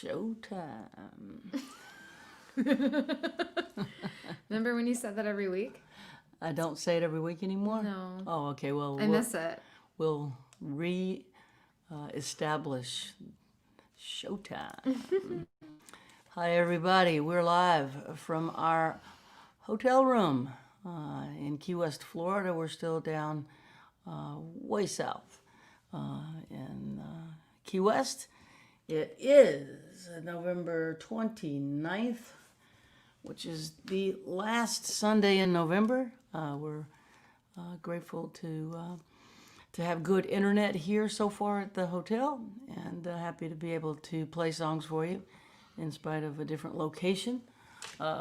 Showtime. Remember when you said that every week? I don't say it every week anymore? No. Oh, okay. Well, I miss it. We'll establish Showtime. Hi, everybody. We're live from our hotel room in Key West, Florida. We're still down way south in Key West. It is November 29th, which is the last Sunday in November. We're grateful to have good internet here so far at the hotel, and happy to be able to play songs for you in spite of a different location.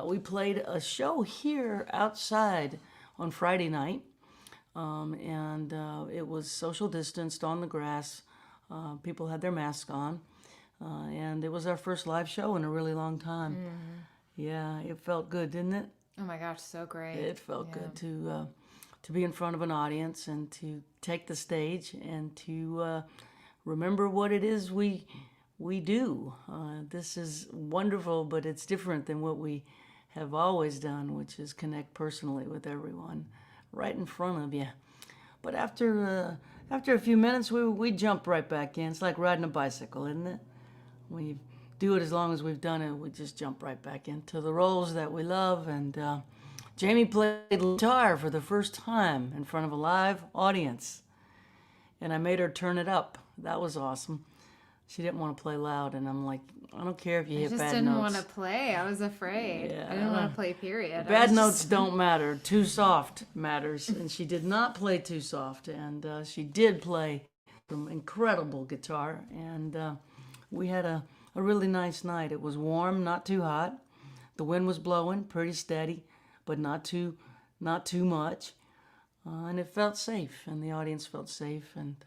We played a show here outside on Friday night, and it was social distanced on the grass. People had their masks on, and it was our first live show in a really long time. Mm-hmm. Yeah, it felt good, didn't it? Oh my gosh, so great. It felt good to be in front of an audience and to take the stage and to remember what it is we do. This is wonderful, but it's different than what we have always done, which is connect personally with everyone right in front of you. But after a few minutes, we jump right back in. It's like riding a bicycle, isn't it? When you do it as long as we've done it, we just jump right back into the roles that we love. And Jaimee played guitar for the first time in front of a live audience, and I made her turn it up. That was awesome. She didn't want to play loud, and I'm like, I don't care if you hit bad notes. I just didn't want to play. I was afraid. Yeah, I didn't want to play, period. Bad notes don't matter. Too soft matters, and she did not play too soft, and she did play some incredible guitar, and we had a really nice night. It was warm, not too hot. The wind was blowing pretty steady, but not too much, and it felt safe, and the audience felt safe, and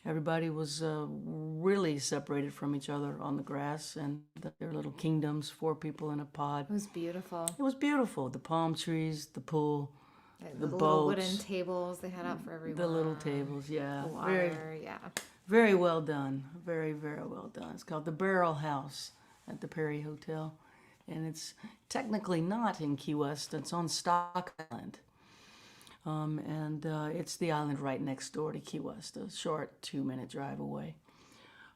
everybody was really separated from each other on the grass, and their little kingdoms, 4 people in a pod. It was beautiful. It was beautiful. The palm trees, the pool, the boats, little wooden tables they had out for everyone. The little tables, yeah. The water, Very well done. Very, very well done. It's called the Barrel House at the Perry Hotel, and it's technically not in Key West. It's on Stock Island. And it's the island right next door to Key West, a short 2-minute drive away.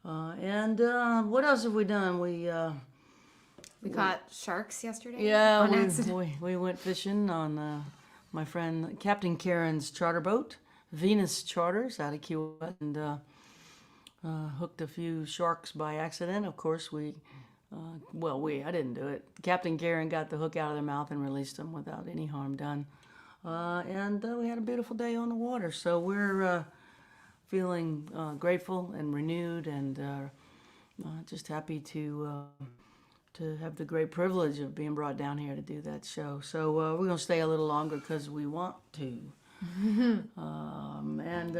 And what else have we done? We caught sharks yesterday. Yeah, we went fishing on my friend Captain Karen's charter boat, Venus Charters, out of Key West, and hooked a few sharks by accident. Of course, I didn't do it. Captain Karen got the hook out of their mouth and released them without any harm done. And we had a beautiful day on the water, so we're feeling grateful and renewed, and just happy to have the great privilege of being brought down here to do that show. So we're going to stay a little longer because we want to. And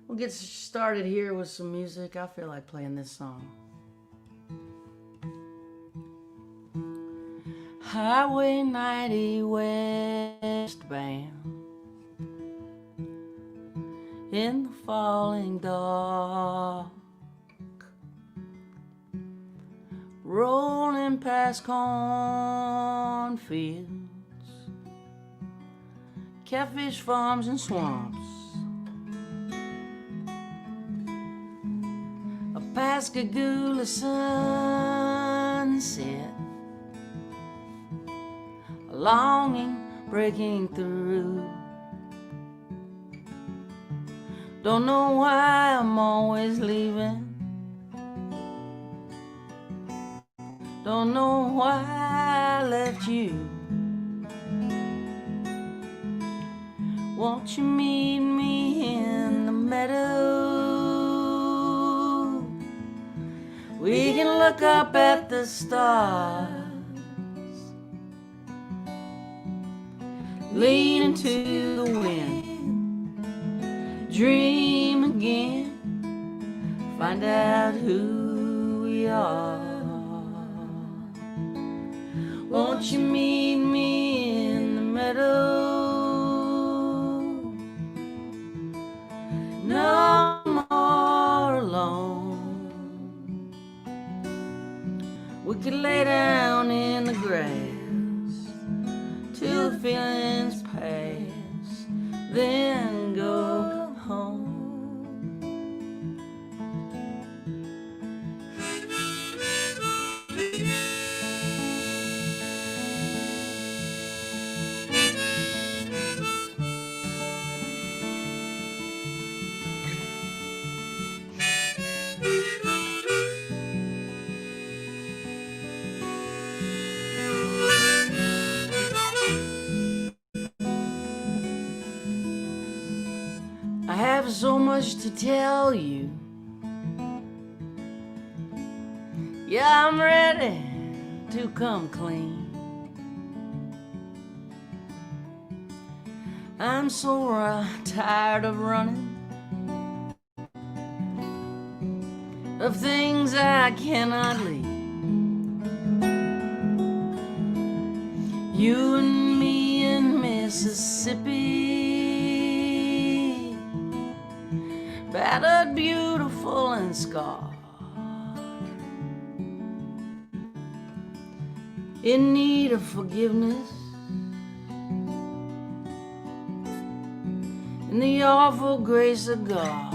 we'll get started here with some music. I feel like playing this song. Highway 90 westbound in the falling dark, rolling past cornfields, catfish farms and swamps, a Pascagoula sunset, longing breaking through. Don't know why I'm always leaving. Don't know why I left you. Won't you meet me in the meadow? We can look up at the stars, lean into the wind, dream again, find out who we are. Won't you meet me in the meadow? No more alone. then go home. I have so much to tell you. Yeah, I'm ready to come clean. I'm so tired of running, of things I cannot leave. You and me in Mississippi, battered, beautiful, and scarred, in need of forgiveness, in the awful grace of God.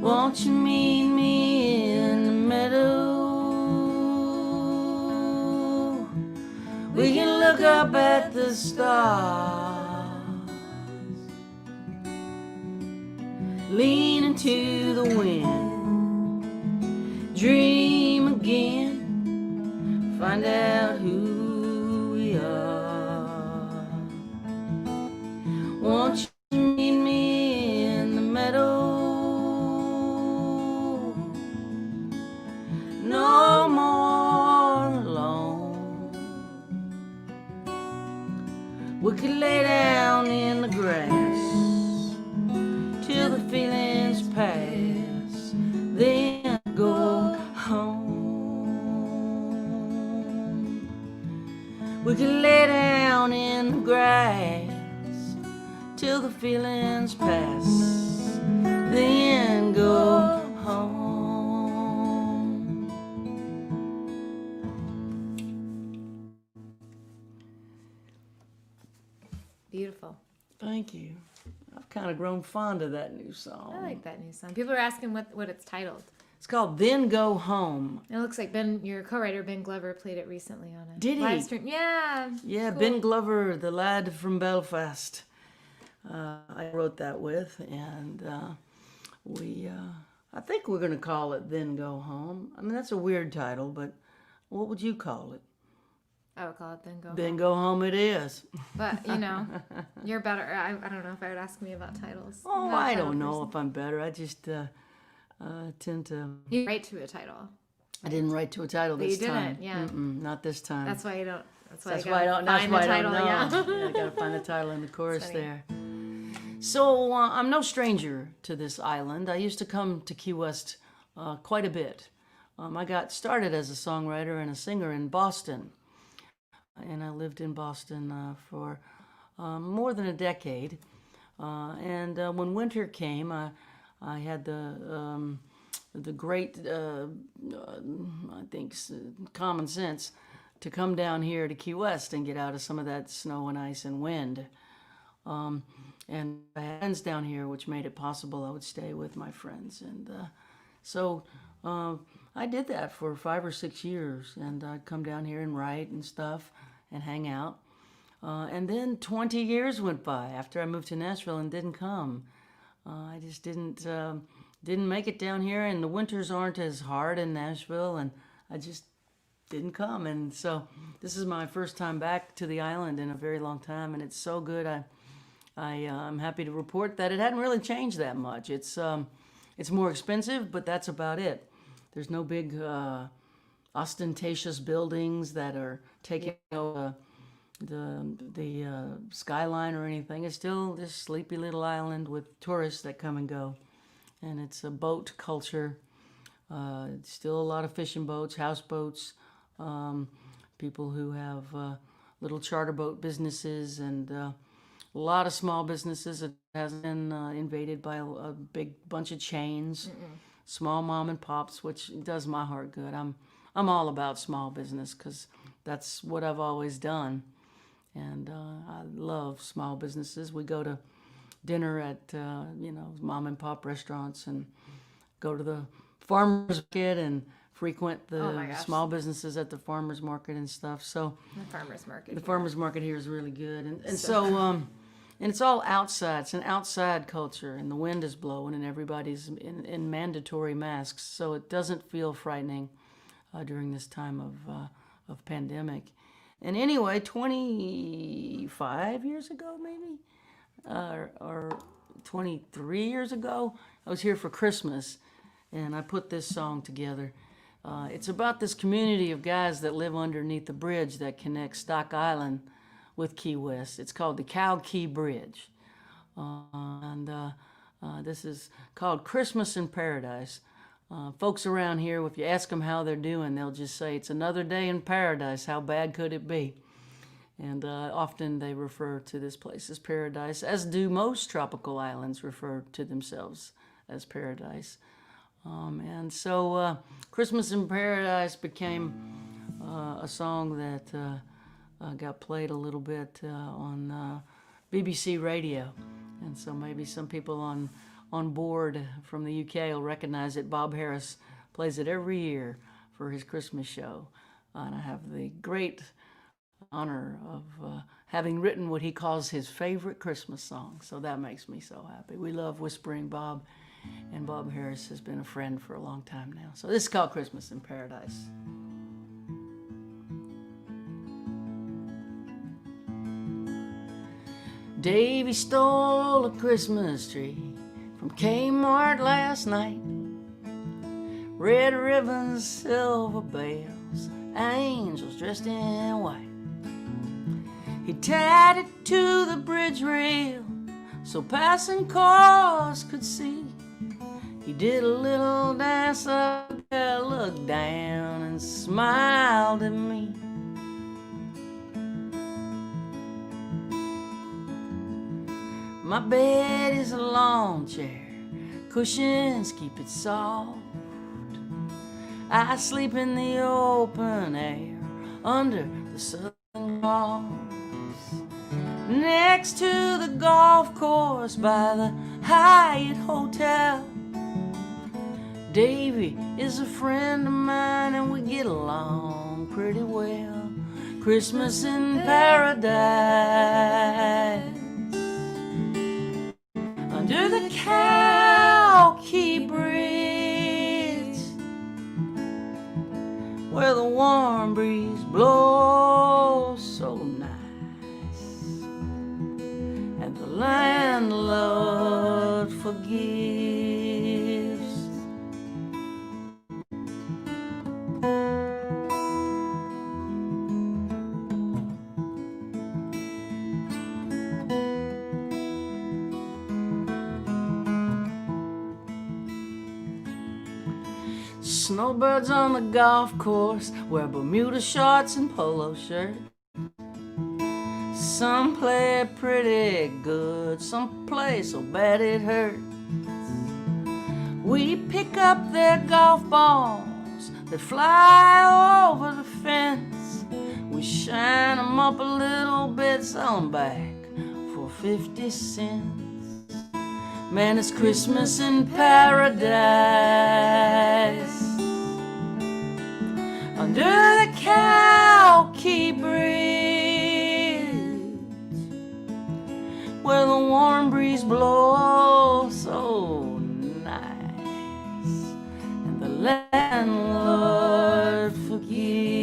Won't you meet me in the meadow? We can look up at the stars, lean into the wind, dream again, find out who we are. Won't you meet me in the meadow? No more alone. We could lay down in the grass till the feelings pass, then go home. We could lay down in the grass till the feelings pass, then go home. Beautiful. Thank you. I've kind of grown fond of that new song. I like that new song. People are asking what it's titled. It's called Then Go Home. It looks like your co-writer Ben Glover played it recently on a Did he? live stream. Yeah. Yeah, cool. Ben Glover, the lad from Belfast. I wrote that with, and I think we're going to call it Then Go Home. I mean, that's a weird title, but what would you call it? I would call it Then Go Then Home. Go Home it is. But, you're better. I don't know if I would ask me about titles. Oh, I'm not a I title don't know person. if I'm better. I just tend to... You write to a title. I didn't write to a title But this you time. didn't, yeah. Not this time. That's why you don't. That's why That's you why I gotta don't. That's find why the I title. don't know. Yeah. Yeah, I gotta find the title and the chorus funny. there. So I'm no stranger to this island. I used to come to Key West quite a bit. I got started as a songwriter and a singer in Boston, and I lived in Boston for more than a decade. And when winter came, I had the great, I think, common sense to come down here to Key West and get out of some of that snow and ice and wind. And I had friends down here, which made it possible I would stay with my friends. And so I did that for 5 or 6 years, and I'd come down here and write and stuff and hang out. And then 20 years went by after I moved to Nashville and didn't come. I just didn't make it down here, and the winters aren't as hard in Nashville, and I just didn't come. And so this is my first time back to the island in a very long time, and it's so good. I'm happy to report that it hadn't really changed that much. It's more expensive, but that's about it. There's no big ostentatious buildings that are taking over the skyline or anything. It's still this sleepy little island with tourists that come and go, and it's a boat culture. It's still a lot of fishing boats, houseboats, people who have little charter boat businesses, and a lot of small businesses. It hasn't been invaded by a big bunch of chains. Small mom and pops, which does my heart good. I'm all about small business because that's what I've always done. And I love small businesses. We go to dinner at, mom and pop restaurants and go to the farmer's market and frequent the small businesses at the farmer's market and stuff. So The farmer's market here is really good. And so and it's all outside. It's an outside culture, and the wind is blowing, and everybody's in mandatory masks, so it doesn't feel frightening during this time of pandemic. And anyway, 25 years ago, maybe, or 23 years ago, I was here for Christmas, and I put this song together. It's about this community of guys that live underneath the bridge that connects Stock Island with Key West. It's called the Cow Key Bridge. This is called Christmas in Paradise. Folks around here, if you ask them how they're doing, they'll just say, it's another day in paradise. How bad could it be? And often they refer to this place as paradise, as do most tropical islands refer to themselves as paradise. And so Christmas in Paradise became a song that got played a little bit on BBC Radio. And so maybe some people on board from the UK will recognize it. Bob Harris plays it every year for his Christmas show. And I have the great honor of having written what he calls his favorite Christmas song. So that makes me so happy. We love Whispering Bob, and Bob Harris has been a friend for a long time now. So this is called Christmas in Paradise. Davy stole a Christmas tree from Kmart last night. Red ribbons, silver bells, angels dressed in white. He tied it to the bridge rail so passing cars could see. He did a little dance up there, looked down and smiled at me. My bed is a lawn chair, cushions keep it soft. I sleep in the open air under the southern cross, next to the golf course by the Hyatt Hotel. Davy is a friend of mine and we get along pretty well. Christmas in paradise, under the Cow Key Bridge, where the warm breeze blows so nice, and the landlord forgives. Snowbirds on the golf course wear Bermuda shorts and polo shirts. Some play pretty good, some play so bad it hurts. We pick up their golf balls that fly over the fence. We shine them up a little bit, sell them back for 50 cents. Man, it's Christmas in paradise, under the Cow Key Bridge, where the warm breeze blows so nice, and the landlord forgives.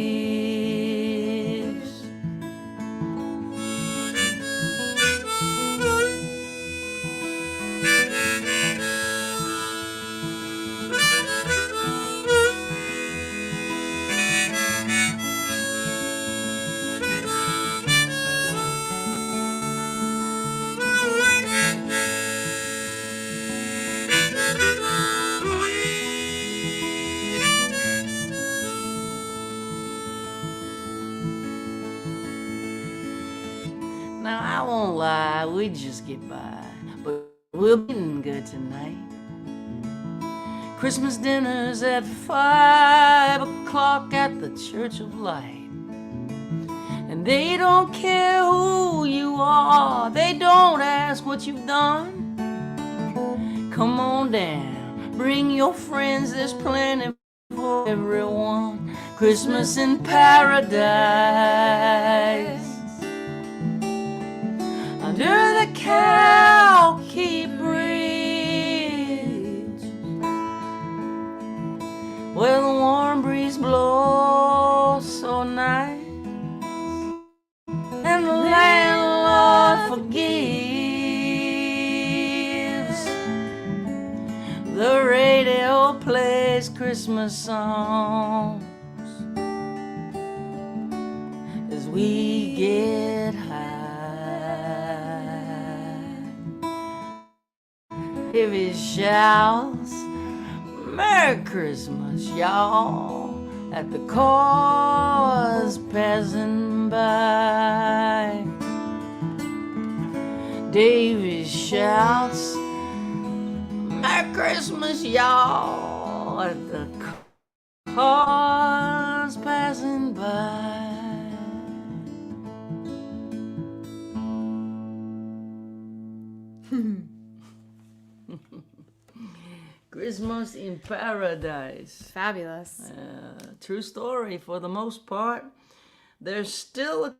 Now I won't lie, we just get by, but we're eating good tonight. Christmas dinner's at 5 o'clock at the Church of Light, and they don't care who Oh, they don't ask what you've done. Come on down, bring your friends, there's plenty for everyone. Christmas in paradise. Under the Calky Bridge, where the warm breeze blows so nice, and the landlord forgives. The radio plays Christmas songs as we get high. If he shouts, Merry Christmas, y'all, at the cars passing by. Davy shouts, Merry Christmas, y'all, at the cars passing by. Christmas in paradise. Fabulous. True story for the most part. There's still a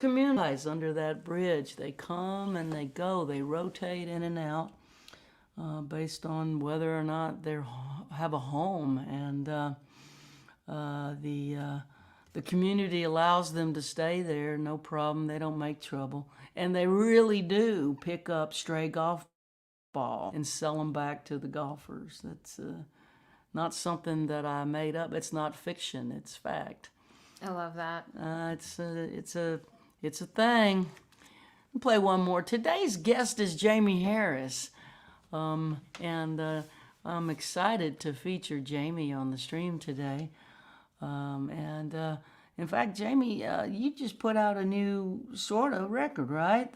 community under that bridge. They come and they go. They rotate in and out based on whether or not they have a home. And the community allows them to stay there, no problem. They don't make trouble. And they really do pick up stray golf ball and sell them back to the golfers. That's not something that I made up. It's not fiction. It's fact. I love that. It's a thing. I'll play one more. Today's guest is Jaimee Harris, and I'm excited to feature Jaimee on the stream today. In fact, Jaimee, you just put out a new sort of record, right?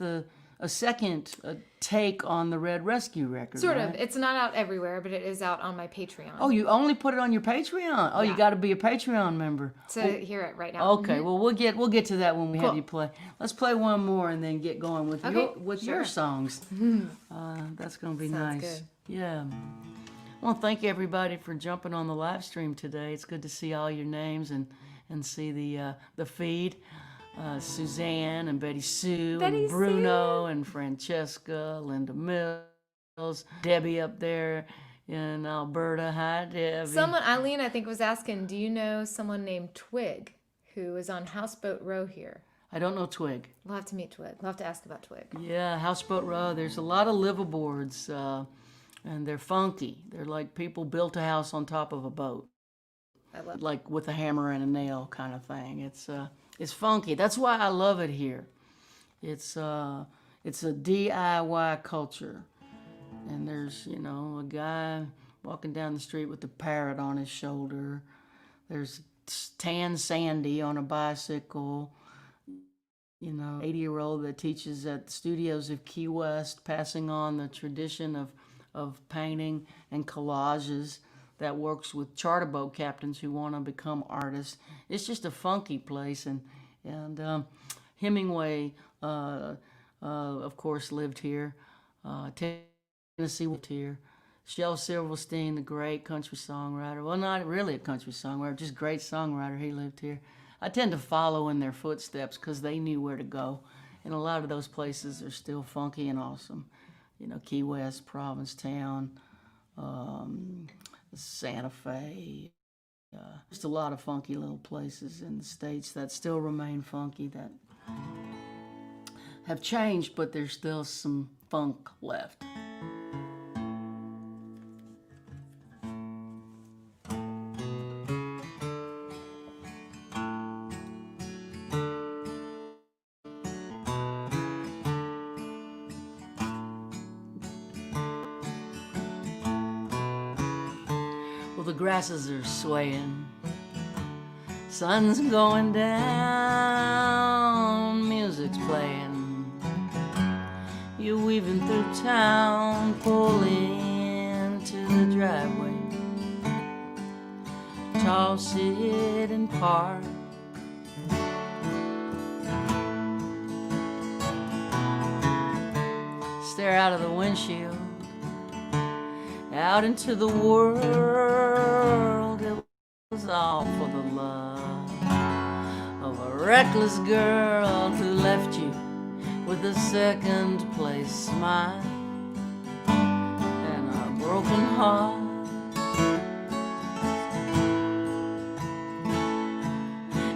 A second take on the Red Rescue record. Sort right? of. It's not out everywhere, but it is out on my Patreon. Oh, you only put it on your Patreon? Oh, Yeah. You got to be a Patreon member. To hear it right now. Okay, well we'll get to that when we Cool. have you play. Let's play one more and then get going with Okay, your sure. songs. That's gonna be Sounds nice. good. Yeah. I want to thank everybody for jumping on the live stream today. It's good to see all your names and see the feed. Suzanne and Betty Sue Betty and Bruno and Francesca, Linda Mills, Debbie up there in Alberta. Hi, Debbie. Someone, Eileen, I think, was asking, do you know someone named Twig who is on Houseboat Row here? I don't know Twig. We'll have to meet Twig. We'll have to ask about Twig. Yeah, Houseboat Row. There's a lot of liveaboards, and they're funky. They're like people built a house on top of a boat, I love like with a hammer and a nail kind of thing. It's funky. That's why I love it here. It's a DIY culture, and there's a guy walking down the street with a parrot on his shoulder. There's Tan Sandy on a bicycle. 80-year-old that teaches at the studios of Key West, passing on the tradition of painting and collages that works with charter boat captains who want to become artists. It's just a funky place, and Hemingway, of course, lived here. Tennessee lived here. Shel Silverstein, the great country songwriter. Well, not really a country songwriter, just great songwriter. He lived here. I tend to follow in their footsteps because they knew where to go, and a lot of those places are still funky and awesome. Key West, Provincetown, Santa Fe. Just a lot of funky little places in the States that still remain funky, that have changed, but there's still some funk left. The grasses are swaying, sun's going down, music's playing. You're weaving through town, pulling into the driveway. Toss it and park. stare out of the windshield, out into the world. It was all for the love of a reckless girl who left you with a second place smile and a broken heart.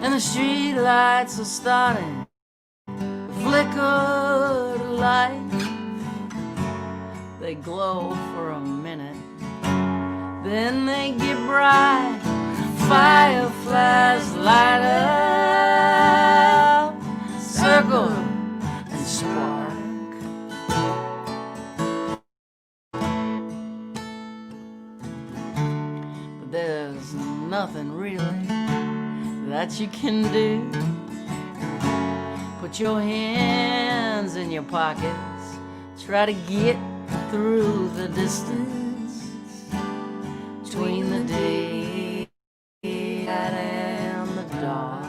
And the street lights are starting to flicker to light. They glow for a minute, then they get bright. Fireflies light up, circle and spark. But there's nothing really that you can do. Put your hands in your pockets, try to get through the distance between the daylight and the dark.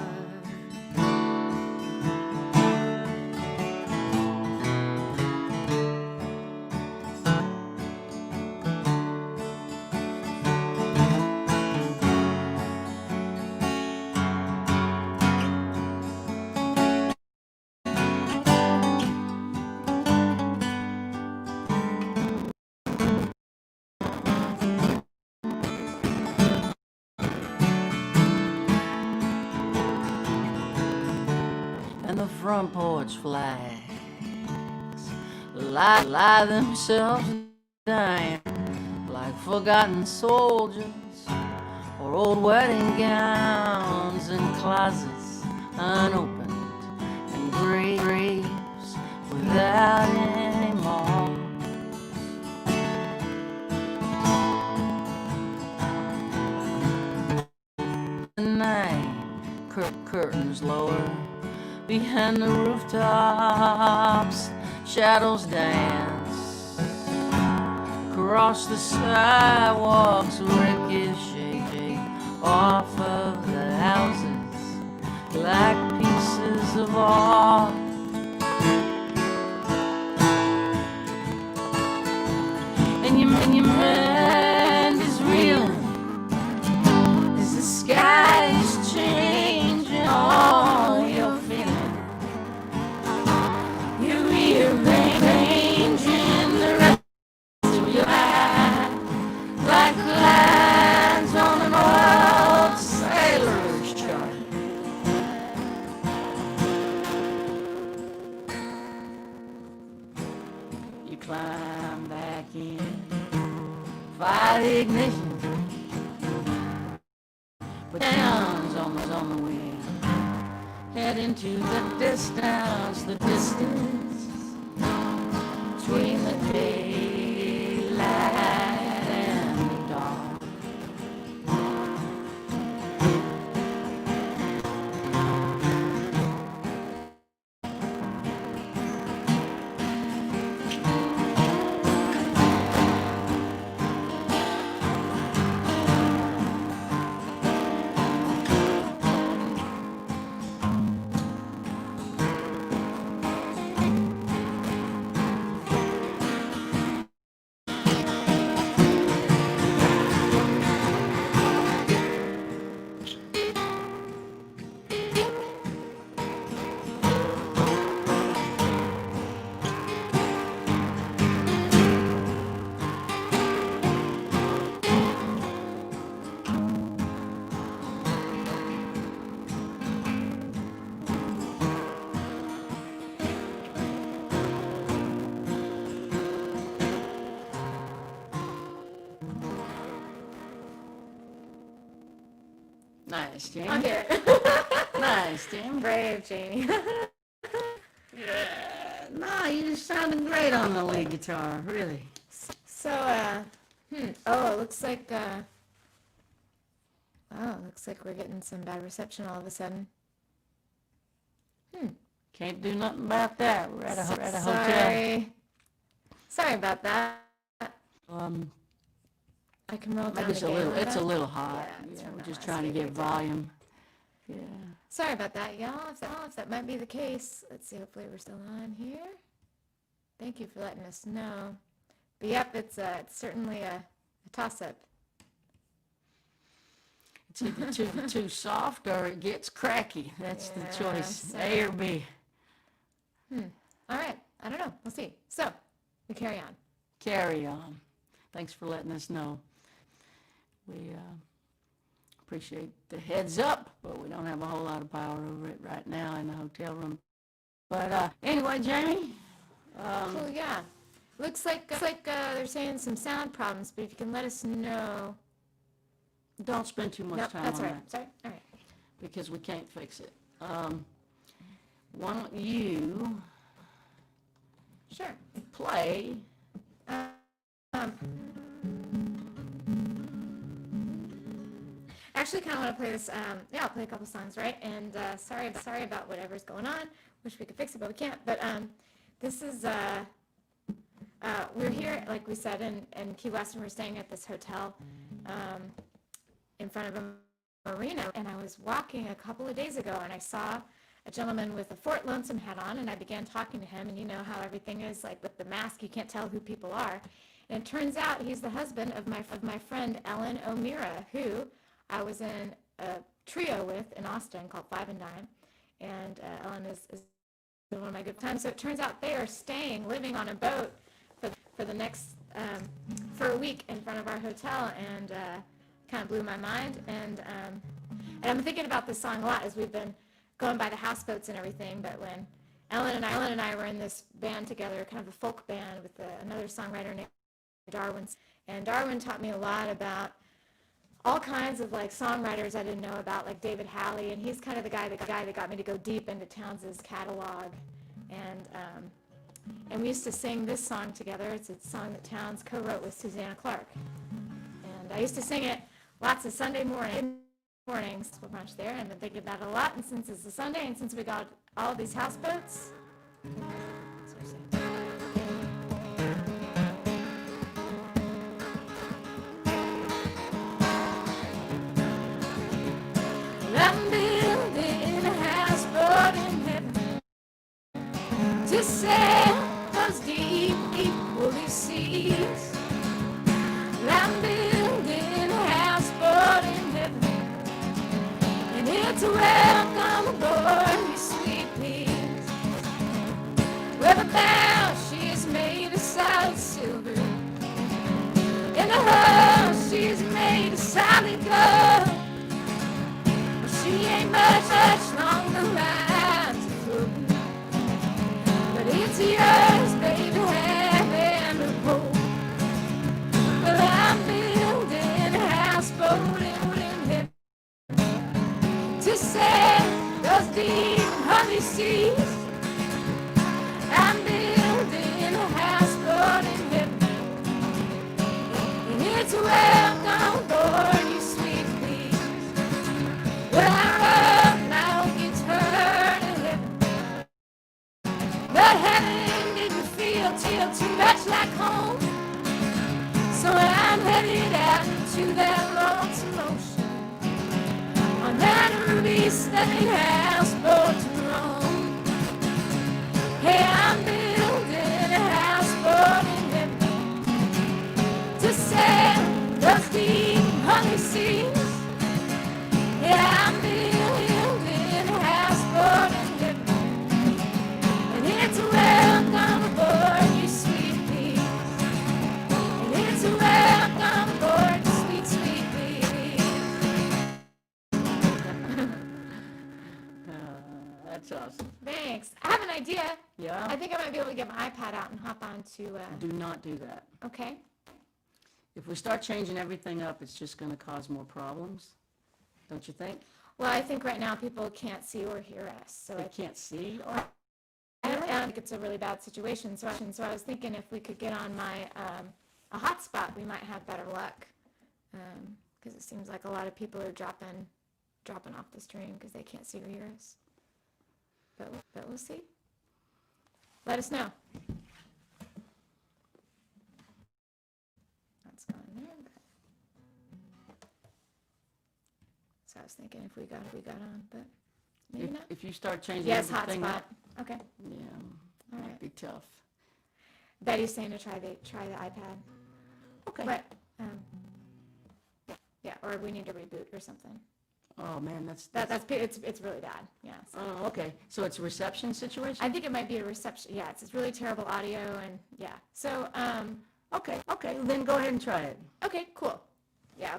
And the front porch flags lie themselves down like forgotten soldiers, or old wedding gowns in closets unopened, and graves without any marks. The night curtains lower behind the rooftops, shadows dance across the sidewalks, ricochet off of the houses like pieces of art. And your mind is reeling as the sky is changing all your feeling. You're rearranging the rest of your life like lines on an old sailor's chart. You climb back in, fire the ignition, with downs on the wind, head into the distance between the daylight and the dark. Nice, Jamie. I'm here. Nice, Jamie. Brave, Jamie. Yeah. No, you just sounded great on the lead guitar, really. So, oh, it looks like, looks like we're getting some bad reception all of a sudden. Can't do nothing about that. We're at a hotel. Sorry about that. I can roll down Maybe again. it's a little hot. Yeah, We're just trying to get volume. Yeah. Sorry about that, y'all. If that might be the case. Let's see. Hopefully we're still on here. Thank you for letting us know. But yep, it's certainly a toss-up. It's either too soft or it gets cracky. That's the choice, so- A or B. All right. I don't know. We'll see. So, we carry on. Carry on. Thanks for letting us know. We appreciate the heads up, but we don't have a whole lot of power over it right now in the hotel room. But anyway, Jaimee. Cool, yeah. Looks like they're saying some sound problems, but if you can let us know. Don't spend too much Nope, time that's on all that. right. Sorry. All right. Because we can't fix it. Why don't you Sure. play? Actually, kind of want to play this. I'll play a couple songs, right? And sorry about whatever's going on. Wish we could fix it, but we can't. But this is we're here, like we said, in Key West, and we're staying at this hotel in front of a marina. And I was walking a couple of days ago, and I saw a gentleman with a Fort Lonesome hat on, and I began talking to him. And you know how everything is, like with the mask, you can't tell who people are. And it turns out he's the husband of my friend Ellen O'Meara, who I was in a trio with in Austin called 5 and Dime, and Ellen is one of my good times. So it turns out they are living on a boat for the next for a week in front of our hotel, and kind of blew my mind. And I'm thinking about this song a lot as we've been going by the houseboats and everything. But when Ellen and I were in this band together, kind of a folk band with another songwriter named Darwin, and Darwin taught me a lot about all kinds of like songwriters I didn't know about, like David Halley, and he's kind of the guy that got me to go deep into Townes' catalog, and we used to sing this song together. It's a song that Townes co-wrote with Susanna Clark, and I used to sing it lots of Sunday mornings for brunch there, and I've been thinking about it a lot. And since it's a Sunday, and since we got all these houseboats, that's what we're saying. I'm building a houseboat in heaven to sail those deep, equally seas. I'm building a houseboat in heaven, and it's a welcome aboard, you sweet peas. Well, the bow, she is made of solid silver, and the hull, she is made of solid gold. She ain't much longer lines floating, but it's yours, baby, have and hold. Well, I'm building a houseboat in heaven to sail those deep, hungry seas. I'm building a houseboat in heaven, and it's a welcome aboard, you sweet peas. Well, I rode my own guitar to heaven, but heaven didn't feel too much like home. So I'm headed out into that lonesome ocean on that ruby studded houseboat to roam. Hey, I'm building a houseboat in heaven to sail those deep, hungry seas. Yeah, I'm building a houseboat in heaven, and it's a welcome aboard, you sweet peas. And it's a welcome aboard, you sweet, sweet peas. That's awesome. Thanks. I have an idea. Yeah? I think I might be able to get my iPad out and hop on to, Do not do that. okay. If we start changing everything up, it's just going to cause more problems. Don't you think? Well, I think right now people can't see or hear us, so They I can't see? think it's a really bad situation. So I was thinking if we could get on my a hotspot, we might have better luck, because it seems like a lot of people are dropping off the stream because they can't see or hear us. But we'll see. Let us know. That's going there. So I was thinking if we got on, but maybe not. If you start changing Yes, everything hotspot. up, Okay. yeah, All might right. be tough. Betty's saying to try the iPad. Okay. But, yeah, or we need to reboot or something. Oh, man, it's really bad, yeah. So. Oh, okay. So it's a reception situation? I think it might be a reception, yeah, it's really terrible audio and, yeah. So, Okay, then go ahead and try it. okay, cool. Yeah.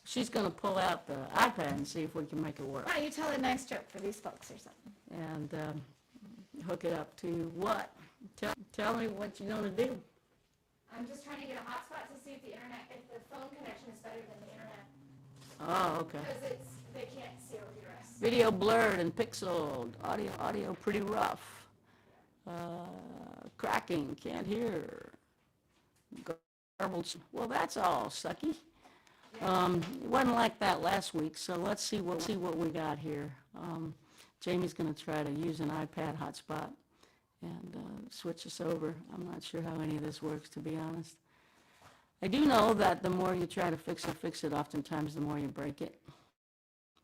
She's going to pull out the iPad and see if we can make it work. Why don't you tell a nice joke for these folks or something? And hook it up to what? Tell me what you're going to do. I'm just trying to get a hotspot to see if the phone connection is better than the internet. Oh, okay. Because they can't see over your us. Video blurred and pixeled. Audio pretty rough. Cracking, can't hear. Garbled. Well, that's all sucky. It wasn't like that last week, so let's see what we got here. Jaimee's going to try to use an iPad hotspot and switch us over. I'm not sure how any of this works, to be honest. I do know that the more you try to fix it, oftentimes the more you break it.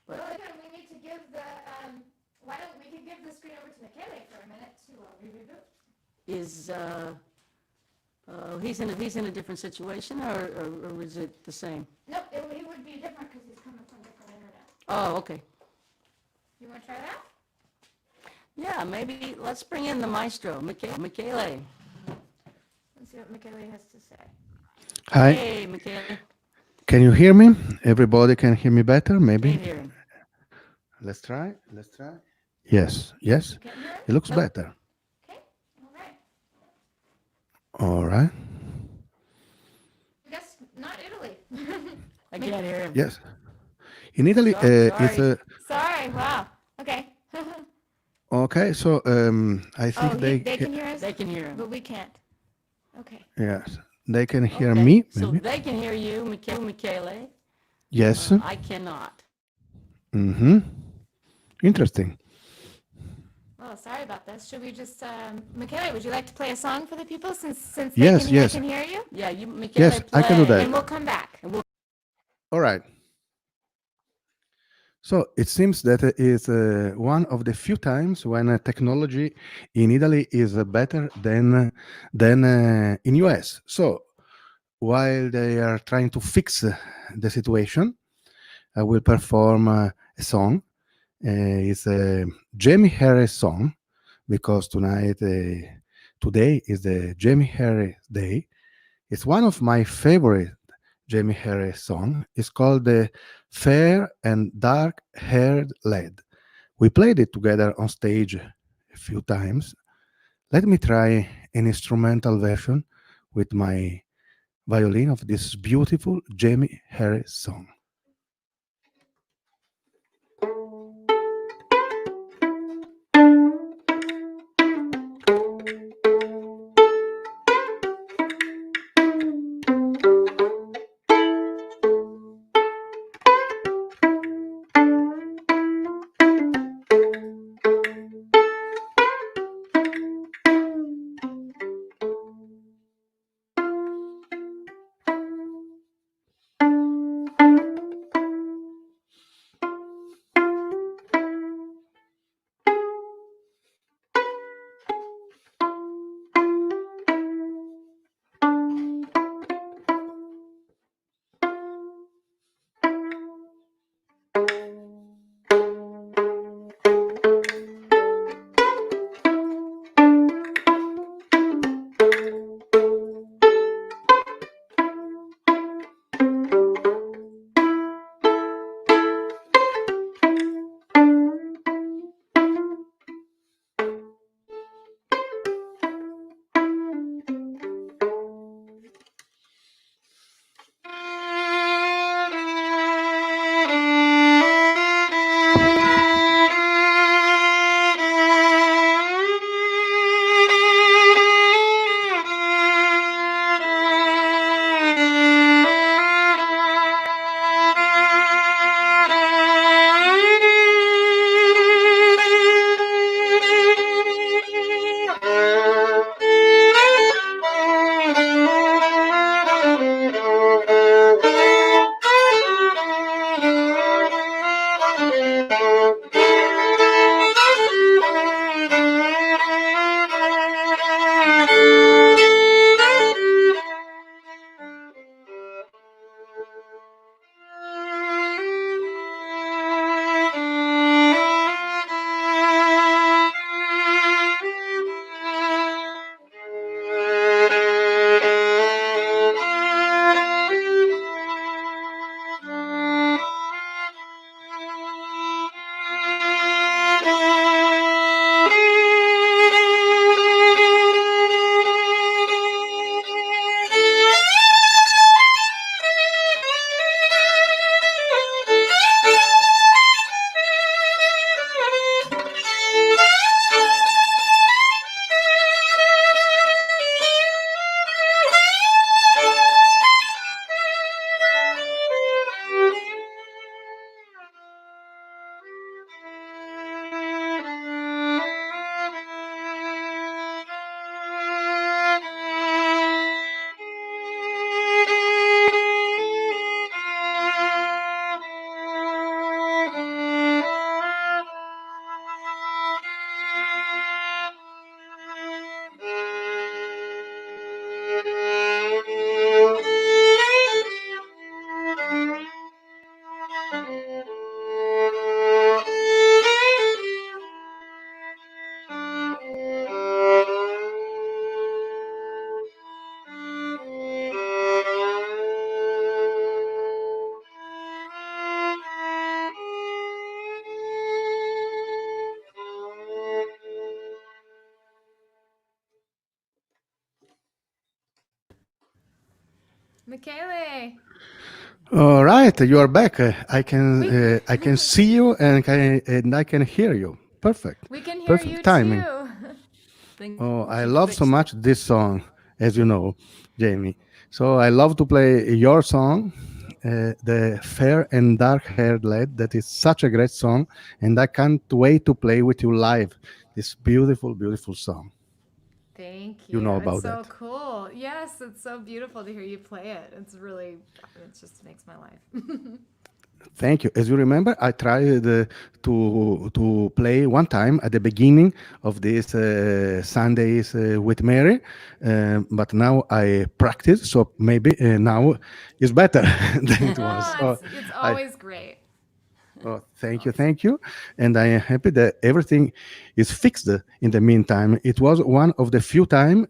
But well, again, we need to give the, why don't we can give the screen over to Michele for a minute to reboot? He's in a different situation, or is it the same? Nope, he would be different because he's coming from different internet. Oh, okay. You want to try that? Yeah, maybe let's bring in the maestro, Michele. Let's see what Michele has to say. Hi. Hey, Michele. Can you hear me? Everybody can hear me better, maybe? Can't hear him. Let's try. Yes. Can you hear him? It looks Nope. better. Okay, All right. I guess not Italy. I can't hear him. Yes. In Italy, Sorry. it's Sorry, wow. Okay. okay. So I think they can hear us? They can hear him. But we can't. Okay. yes, they can hear Okay, me. so Maybe. they can hear you, Michele. Yes. I cannot. Mm-hmm. Interesting. Well, sorry about this. Should we just, Michele, would you like to play a song for the people since Yes, they yes. can hear you? Yeah, Michele, Yes, I can do play. that. And we'll come back. All right. So it seems that it is one of the few times when technology in Italy is better than in US. So while they are trying to fix the situation, I will perform a song. It's a Jaimee Harris song because today is the Jaimee Harris Day. It's one of my favorite Jaimee Harris song. It's called the Fair and Dark Haired Lad. We played it together on stage a few times. Let me try an instrumental version with my violin of this beautiful Jaimee Harris song. Michele. All right, you are back. I can see you and I can hear you. Perfect. We can hear you Perfect timing. too. Think Oh, I she love so fixed much it. this song, as you know, Jamie. So I love to play your song, the Fair and Dark Haired Lad. That is such a great song, and I can't wait to play with you live. This beautiful, beautiful song. Thank You you. know It's about so that. cool. Yes, it's so beautiful to hear you play it. It just makes my life. Thank you. As you remember, I tried to play one time at the beginning of this Sundays with Mary, but now I practice, so maybe now it's better than it was. Oh, So it's I always great. oh, It's always thank you, and I am happy that everything is fixed. In the meantime, it was one of the few time,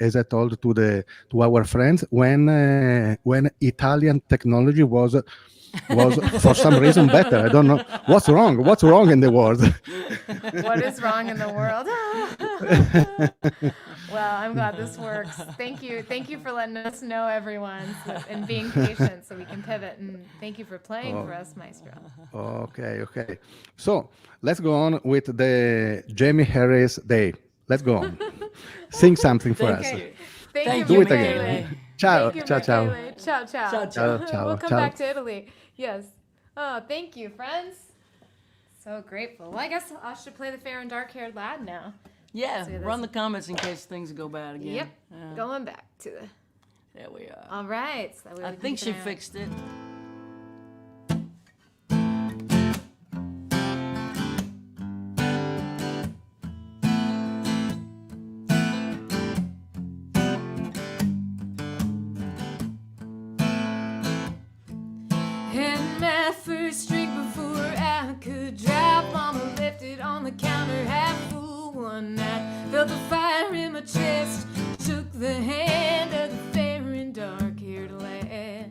as I told to our friends, when Italian technology was for some reason better. I don't know what's wrong. What's wrong in the world? what is wrong in the world? Well, I'm glad this works. Thank you. Thank you for letting us know, everyone, and being patient so we can pivot. And thank you for playing for us, Maestro. Okay. So let's go on with the Jamie Harris Day. Let's go on. Sing something for Thank us. you. Thank you, Thank Do you, it Michele. again. Ciao, Thank you, ciao, ciao. Michele. Ciao, ciao. Ciao, Ciao, ciao. ciao, We'll come ciao. back to Italy. Yes. Oh, thank you, friends. So grateful. Well, I guess I should play the fair and dark-haired lad now. Yeah, See, run the this- comments in case things go bad again. Yep. Yeah, Going back to the. there we are. All right. So that way I we can think keep she an eye out. fixed it. And my first drink before I could drive, Mama left it on the counter half full one night. Felt the fire in my chest, took the hand of the fair and dark-haired lad.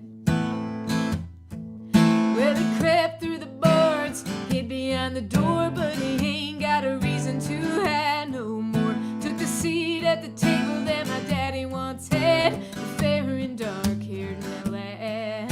Well, he crept through the boards, hid behind the door, but he ain't got a reason to hide no more. Took the seat at the table that my daddy once had, the fair and dark-haired lad.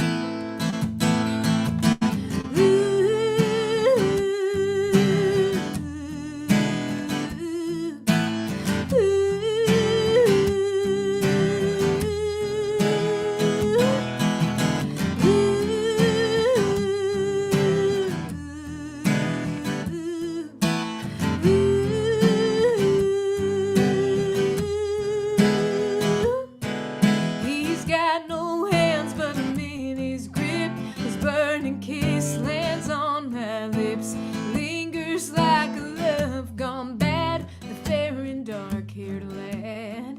He's got no hands, but I'm in his grip. His burning kiss lands on my lips. Lingers like a love gone bad. The fair and dark-haired lad.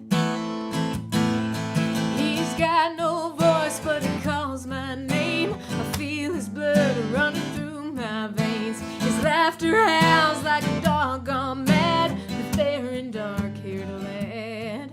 He's got no voice, but he calls my name. I feel his blood running through my veins. His laughter howls like a dog gone mad. The fair and dark-haired lad.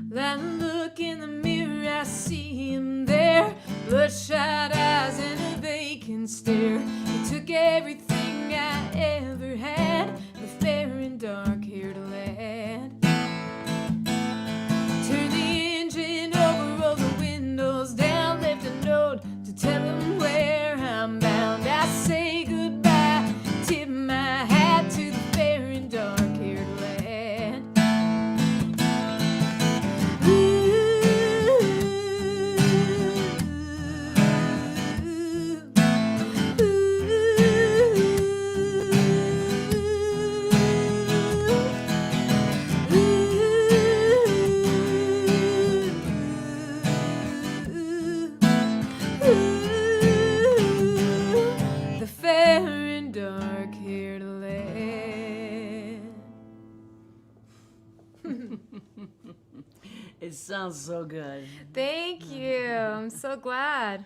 That look in the mirror, I see him there. Bloodshot eyes and a vacant stare. He took everything I ever had. The fair and dark-haired lad. Turned the engine over, rolled the windows down, left a note to tell him where I'm bound. I say goodbye, tip my hat to the fair and dark-haired lad. Sounds so good. Thank you. I'm so glad.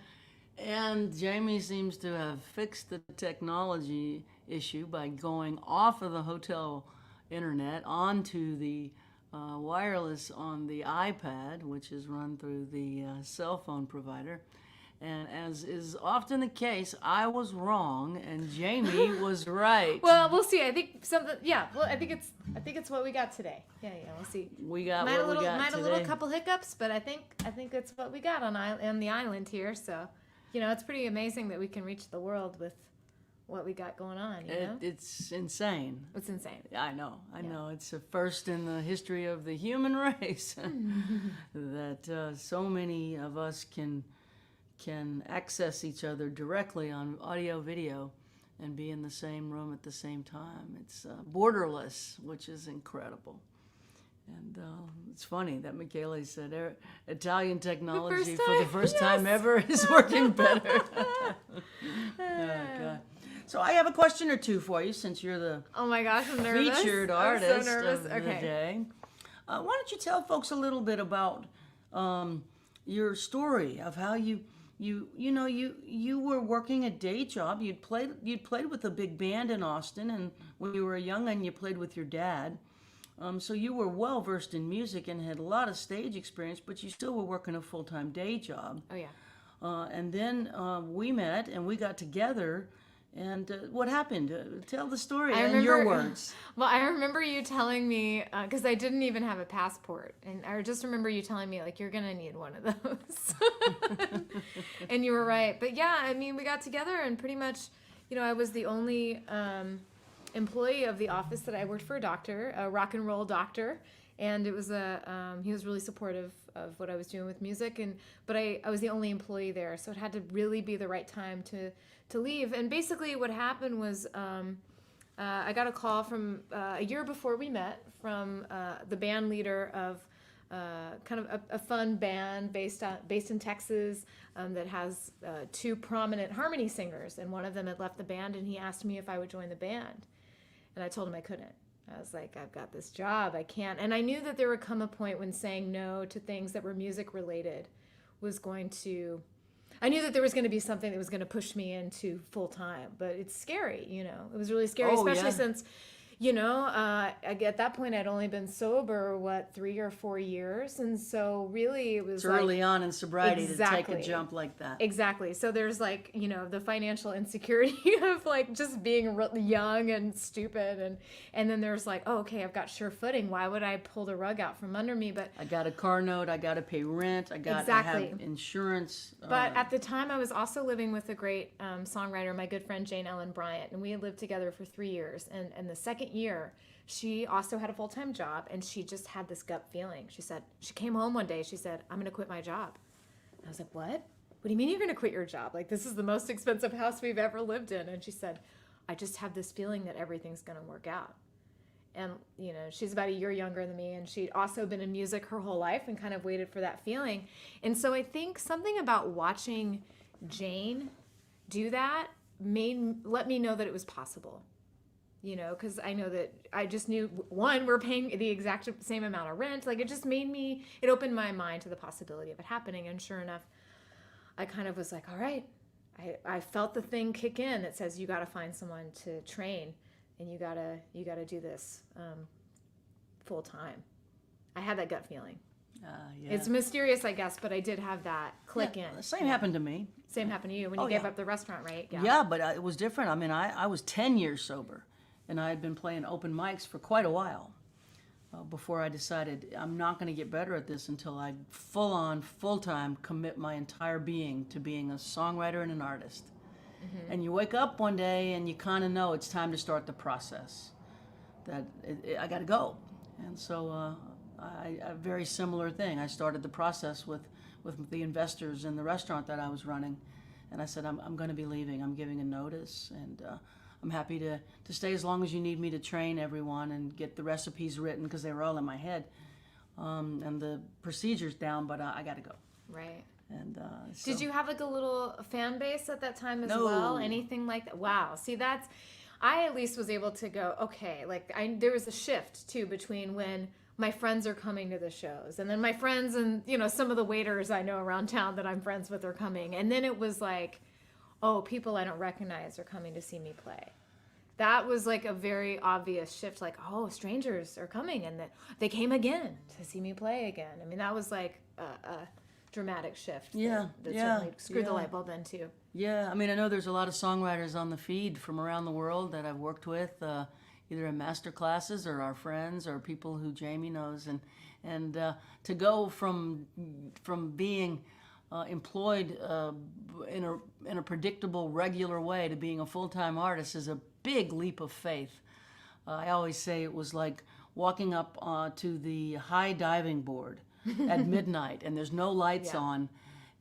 And Jaimee seems to have fixed the technology issue by going off of the hotel internet onto the wireless on the iPad, which is run through the cell phone provider. And as is often the case, I was wrong and Jaimee was right. Well, we'll see. I think something. Yeah. Well, I think it's what we got today. Yeah. We'll see. We got Might what we got a today. little couple hiccups, but I think it's what we got on the island here. So, it's pretty amazing that we can reach the world with what we got going on. It's insane. It's insane. I know. It's a first in the history of the human race that so many of us can access each other directly on audio video and be in the same room at the same time. It's borderless, which is incredible. And it's funny that Michele said Italian technology for the first time ever is working better. Oh, God. So I have a question or two for you since you're the Oh my gosh, I'm nervous. featured I'm so artist nervous. of the Okay. day. Why don't you tell folks a little bit about your story of how you were working a day job. You'd played with a big band in Austin, and when you were young, and you played with your dad. So you were well versed in music and had a lot of stage experience, but you still were working a full-time day job. Oh yeah. And then we met and we got together. And what happened? Tell the story in your words. Well, I remember you telling me, because I didn't even have a passport. And I just remember you telling me, like, you're going to need one of those. And you were right. But yeah, I mean, we got together and pretty much, I was the only employee of the office that I worked for, a rock and roll doctor. And it was he was really supportive of what I was doing with music. But I was the only employee there. So it had to really be the right time to leave. And basically what happened was I got a call from a year before we met from the band leader of kind of a fun band based in Texas that has two prominent harmony singers. And one of them had left the band, and he asked me if I would join the band. And I told him I couldn't. I was like, I've got this job, I can't. And I knew that there would come a point when saying no to things that were music related was going to, I knew that there was going to be something that was going to push me into full time, but it's scary, it was really scary, especially since, at that point I'd only been sober, 3 or 4 years. And so really it was early on in sobriety to take a jump like that. Exactly. So there's the financial insecurity of just being young and stupid. And then there's okay, I've got sure footing. Why would I pull the rug out from under me? But I got a car note. I got to pay rent. I have insurance. But at the time I was also living with a great songwriter, my good friend Jane Ellen Bryant. And we had lived together for 3 years. And the second year, she also had a full-time job, and she just had this gut feeling. She came home one day, she said, I'm going to quit my job. And I was like, what? What do you mean you're going to quit your job? This is the most expensive house we've ever lived in. And she said, I just have this feeling that everything's going to work out. And, she's about a year younger than me, and she'd also been in music her whole life and kind of waited for that feeling. And so I think something about watching Jane do that let me know that it was possible. Because I know that I just knew, one, we're paying the exact same amount of rent. It opened my mind to the possibility of it happening. And sure enough, I kind of was like, all right, I felt the thing kick in that says you got to find someone to train, and you got to do this full time. I had that gut feeling. Yeah. It's mysterious, I guess, but I did have that click in. The same happened to me. Same happened to you when you gave up the restaurant, right? Yeah, but it was different. I mean, I was 10 years sober. And I had been playing open mics for quite a while before I decided I'm not going to get better at this until I full-time commit my entire being to being a songwriter and an artist. Mm-hmm. And you wake up one day and you kind of know it's time to start the process, that I got to go. And so a very similar thing. I started the process with the investors in the restaurant that I was running. And I said, I'm going to be leaving. I'm giving a notice, and I'm happy to stay as long as you need me to train everyone and get the recipes written, because they were all in my head, and the procedures down, but I got to go. Right. And Did you have a little fan base at that time as No. well? Anything like that? Wow. See, I at least was able to go, okay, there was a shift too between when my friends are coming to the shows, and then my friends and some of the waiters I know around town that I'm friends with are coming, and then it was like, oh, people I don't recognize are coming to see me play. That was like a very obvious shift, like, oh, strangers are coming, and that they came again to see me play again. I mean, that was like a dramatic shift. That certainly screwed the light bulb in too. Yeah, I mean, I know there's a lot of songwriters on the feed from around the world that I've worked with, either in master classes or our friends or people who Jaimee knows, and to go from being employed in a predictable, regular way to being a full-time artist is a big leap of faith. I always say it was like walking up to the high diving board at midnight, and there's no lights on,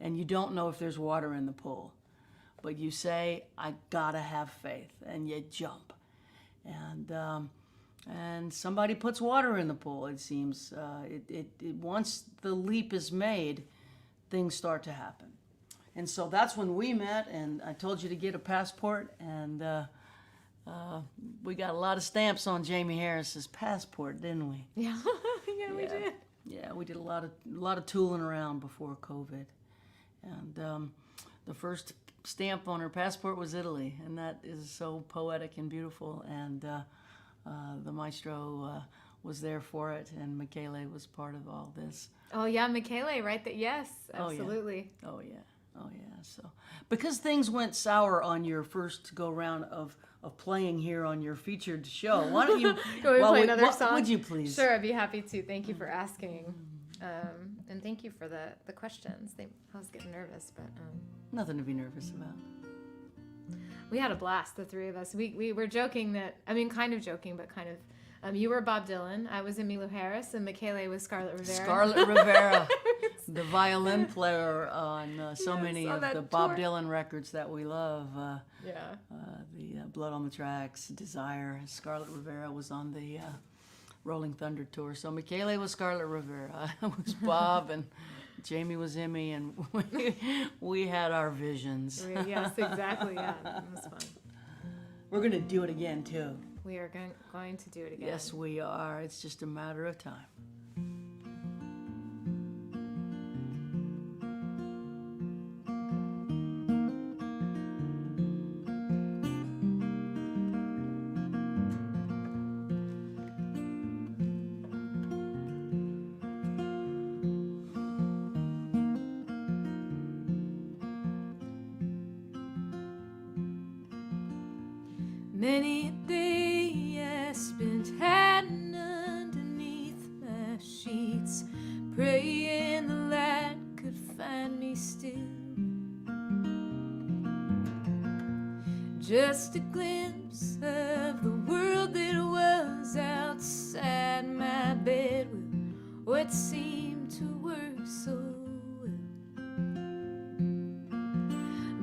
and you don't know if there's water in the pool. But you say, I gotta have faith, and you jump. And somebody puts water in the pool, it seems. Once the leap is made, things start to happen. And so that's when we met, and I told you to get a passport, and we got a lot of stamps on Jaimee Harris's passport, didn't we? Yeah, we did. Yeah, we did a lot of tooling around before COVID, and the first stamp on her passport was Italy, and that is so poetic and beautiful. And the maestro was there for it, and Michele was part of all this. Oh yeah, Michele, right? Yes, absolutely. Oh yeah. So because things went sour on your first go round of playing here on your featured show, why don't you play another song? Would you please? Sure, I'd be happy to. Thank you for asking, and thank you for the questions. I was getting nervous, but nothing to be nervous about. We had a blast, the three of us. We were joking that, I mean, kind of joking, but kind of. You were Bob Dylan, I was Emmylou Harris, and Michele was Scarlett Rivera. Scarlett Rivera, the violin player on so many of the Bob Dylan records that we love. The Blood on the Tracks, Desire. Scarlett Rivera was on the Rolling Thunder tour. So Michele was Scarlett Rivera. I was Bob, and Jaimee was Emmy, and we had our visions. Yes, exactly. Yeah, it was fun. We're going to do it again, too. We are going to do it again. Yes, we are. It's just a matter of time. Many a day I spent hiding underneath my sheets, praying the light could find me still. Just a glimpse of the world that was outside my bed with what seemed to work so well.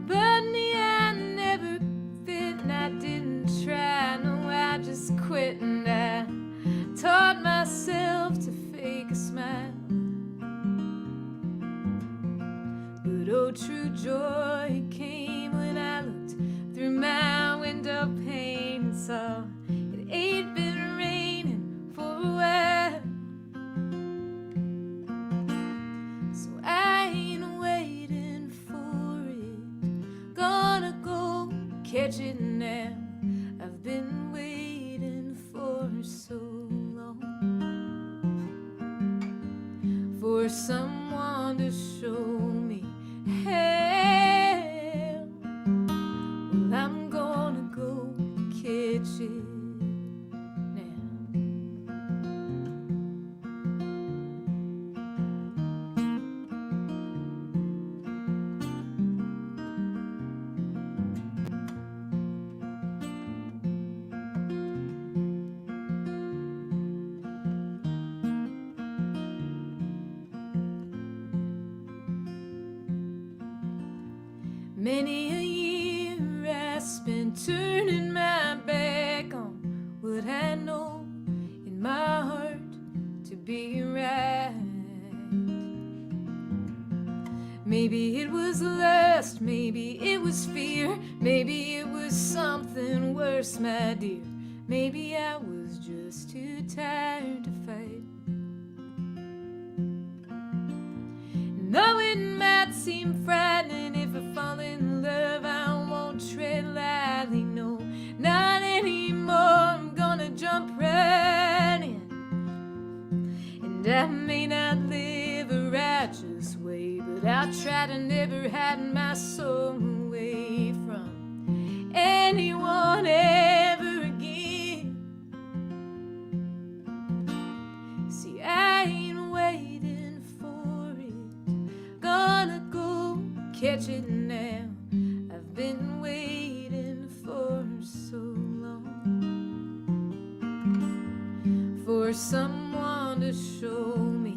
But me, I never fit, and I didn't try, no, I just quit, and I taught myself to fake a smile. But oh, true joy came when I looked through my window pane and saw it ain't been raining for a while. So I ain't waiting for it, gonna go catch it now. I've been waiting for so long, for someone to show me hell. Well, I'm gonna go catch it now. Many a year I spent turning my back on what I know in my heart to be right. Maybe it was lust, maybe it was fear, maybe it was something worse, my dear. Maybe I was just too tired to fight. might seem frightening. If I fall in love, I won't tread lightly. No, not anymore. I'm gonna jump right in. And I may not live a righteous way, but I'll try to never hide my soul away from anyone ever again. See, I ain't waiting for it, gonna go catch it now. I've been waiting for so long, for someone to show me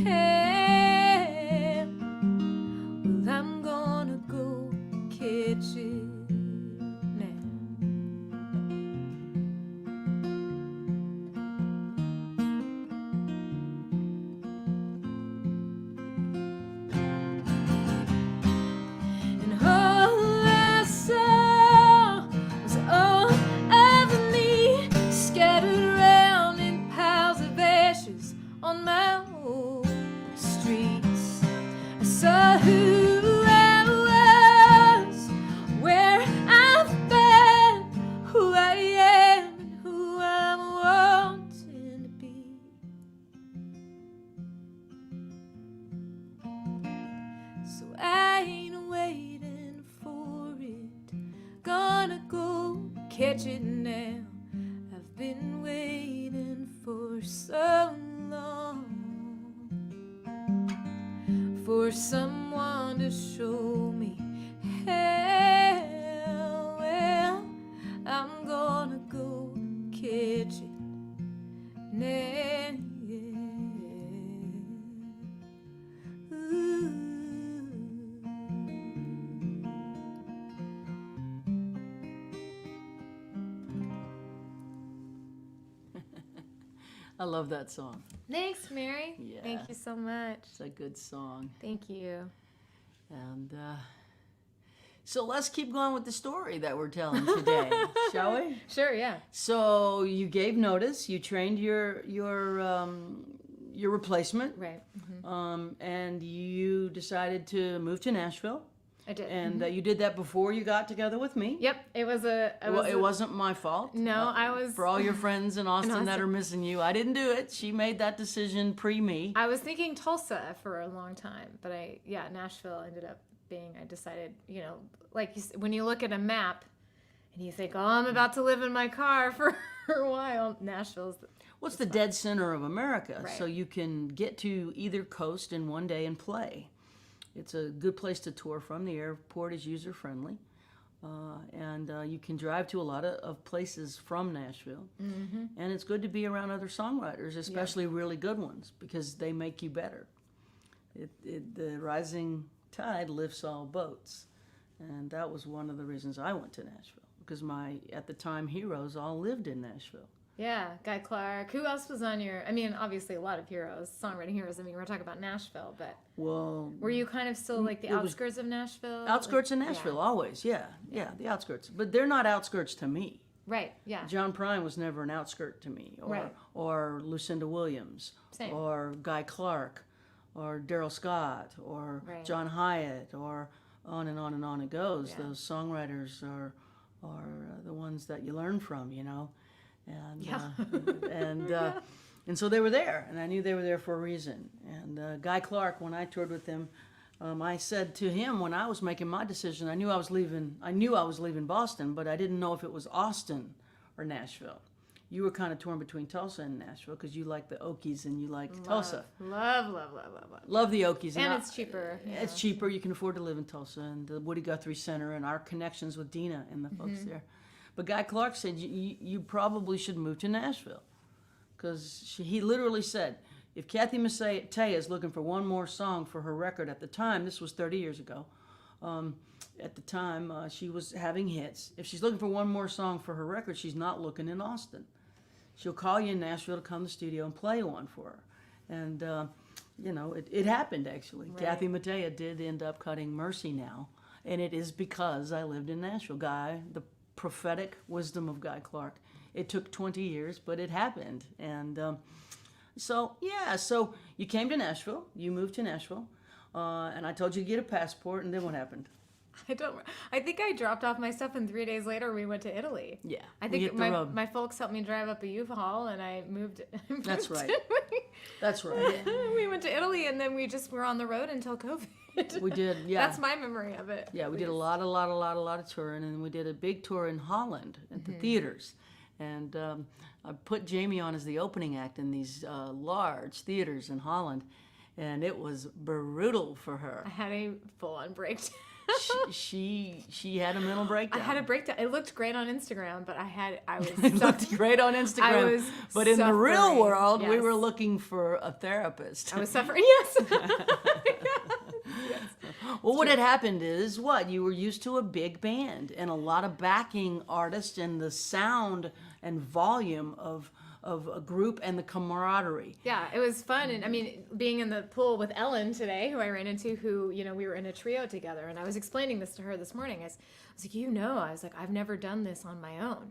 hey, well, I'm gonna go catch it now. And all I saw was all of me scattered around in piles of ashes on my old streets. I saw who I was, where I've been, who I am, and who I'm wanting to be. So I ain't waiting for it, gonna go catch it now. I've been waiting for so long, for someone to show me hell. Well, I'm gonna go catch it now. Ooh. I love that song. Thanks, Mary. Yeah. Thank you so much. It's a good song. Thank you. And so let's keep going with the story that we're telling today, shall we? Sure, yeah. So you gave notice. You trained your replacement, Right. and you decided to move to Nashville. I did. And you did that before you got together with me. Yep, it was a. It wasn't my fault. No, I was. For all your friends in Austin that Austin. are missing you, I didn't do it. She made that decision pre-me. I was thinking Tulsa for a long time, but Nashville ended up being. I decided, like when you look at a map, and you think, oh, I'm about to live in my car for a while. Nashville's. What's the dead center of America? Right. So you can get to either coast in one day and play. It's a good place to tour from. The airport is user-friendly. And you can drive to a lot of places from Nashville. Mm-hmm. And it's good to be around other songwriters, especially really good ones, because they make you better. The rising tide lifts all boats. And that was one of the reasons I went to Nashville, because my, at the time, heroes all lived in Nashville. Yeah, Guy Clark. Who else was on your? I mean, obviously a lot of heroes, songwriting heroes. I mean, we're talking about Nashville, but Well, were you kind of still like the outskirts of Nashville? outskirts of Nashville, always, yeah, the outskirts. But they're not outskirts to me. Right. Yeah. John Prine was never an outskirt to me, or Lucinda Williams, Same. or Guy Clark, or Daryl Scott, or Right. John Hyatt, or on and on and on it goes. Yeah. Those songwriters are the ones that you learn from, and and so they were there, and I knew they were there for a reason. And Guy Clark, when I toured with him, I said to him when I was making my decision, I knew I was leaving Boston, but I didn't know if it was Austin or Nashville. You were kind of torn between Tulsa and Nashville because you like the Okies and you like Tulsa. Love. Love the Okies. And it's cheaper. It's cheaper. You can afford to live in Tulsa, and the Woody Guthrie Center and our connections with Dina and the folks there. But Guy Clark said, you probably should move to Nashville. Because he literally said, if Kathy Mattea is looking for one more song for her record at the time, this was 30 years ago, at the time she was having hits. If she's looking for one more song for her record, she's not looking in Austin. She'll call you in Nashville to come to the studio and play one for her. And, it happened, actually. Right. Kathy Mattea did end up cutting Mercy Now. And it is because I lived in Nashville. The prophetic wisdom of Guy Clark. It took 20 years, but it happened. And so you came to Nashville. You moved to Nashville. and I told you to get a passport, and then what happened? I think I dropped off my stuff, and 3 days later we went to Italy. Yeah, I we think hit the road. my folks helped me drive up a U-Haul, and I moved. That's right. That's right. We went to Italy, and then we just were on the road until COVID. We did, yeah. That's my memory of it. Yeah, we did a lot of touring, and we did a big tour in Holland at the theaters. And I put Jaimee on as the opening act in these large theaters in Holland, and it was brutal for her. I had a full-on breakdown. she had a mental breakdown. I had a breakdown. It looked great on Instagram, but I was It looked great on Instagram. But in the real world, we were looking for a therapist. I was suffering, yes. Well, what had happened is you were used to a big band and a lot of backing artists and the sound and volume of a group and the camaraderie. Yeah, it was fun. And I mean, being in the pool with Ellen today, who I ran into, who, we were in a trio together. And I was explaining this to her this morning. I was like, I've never done this on my own.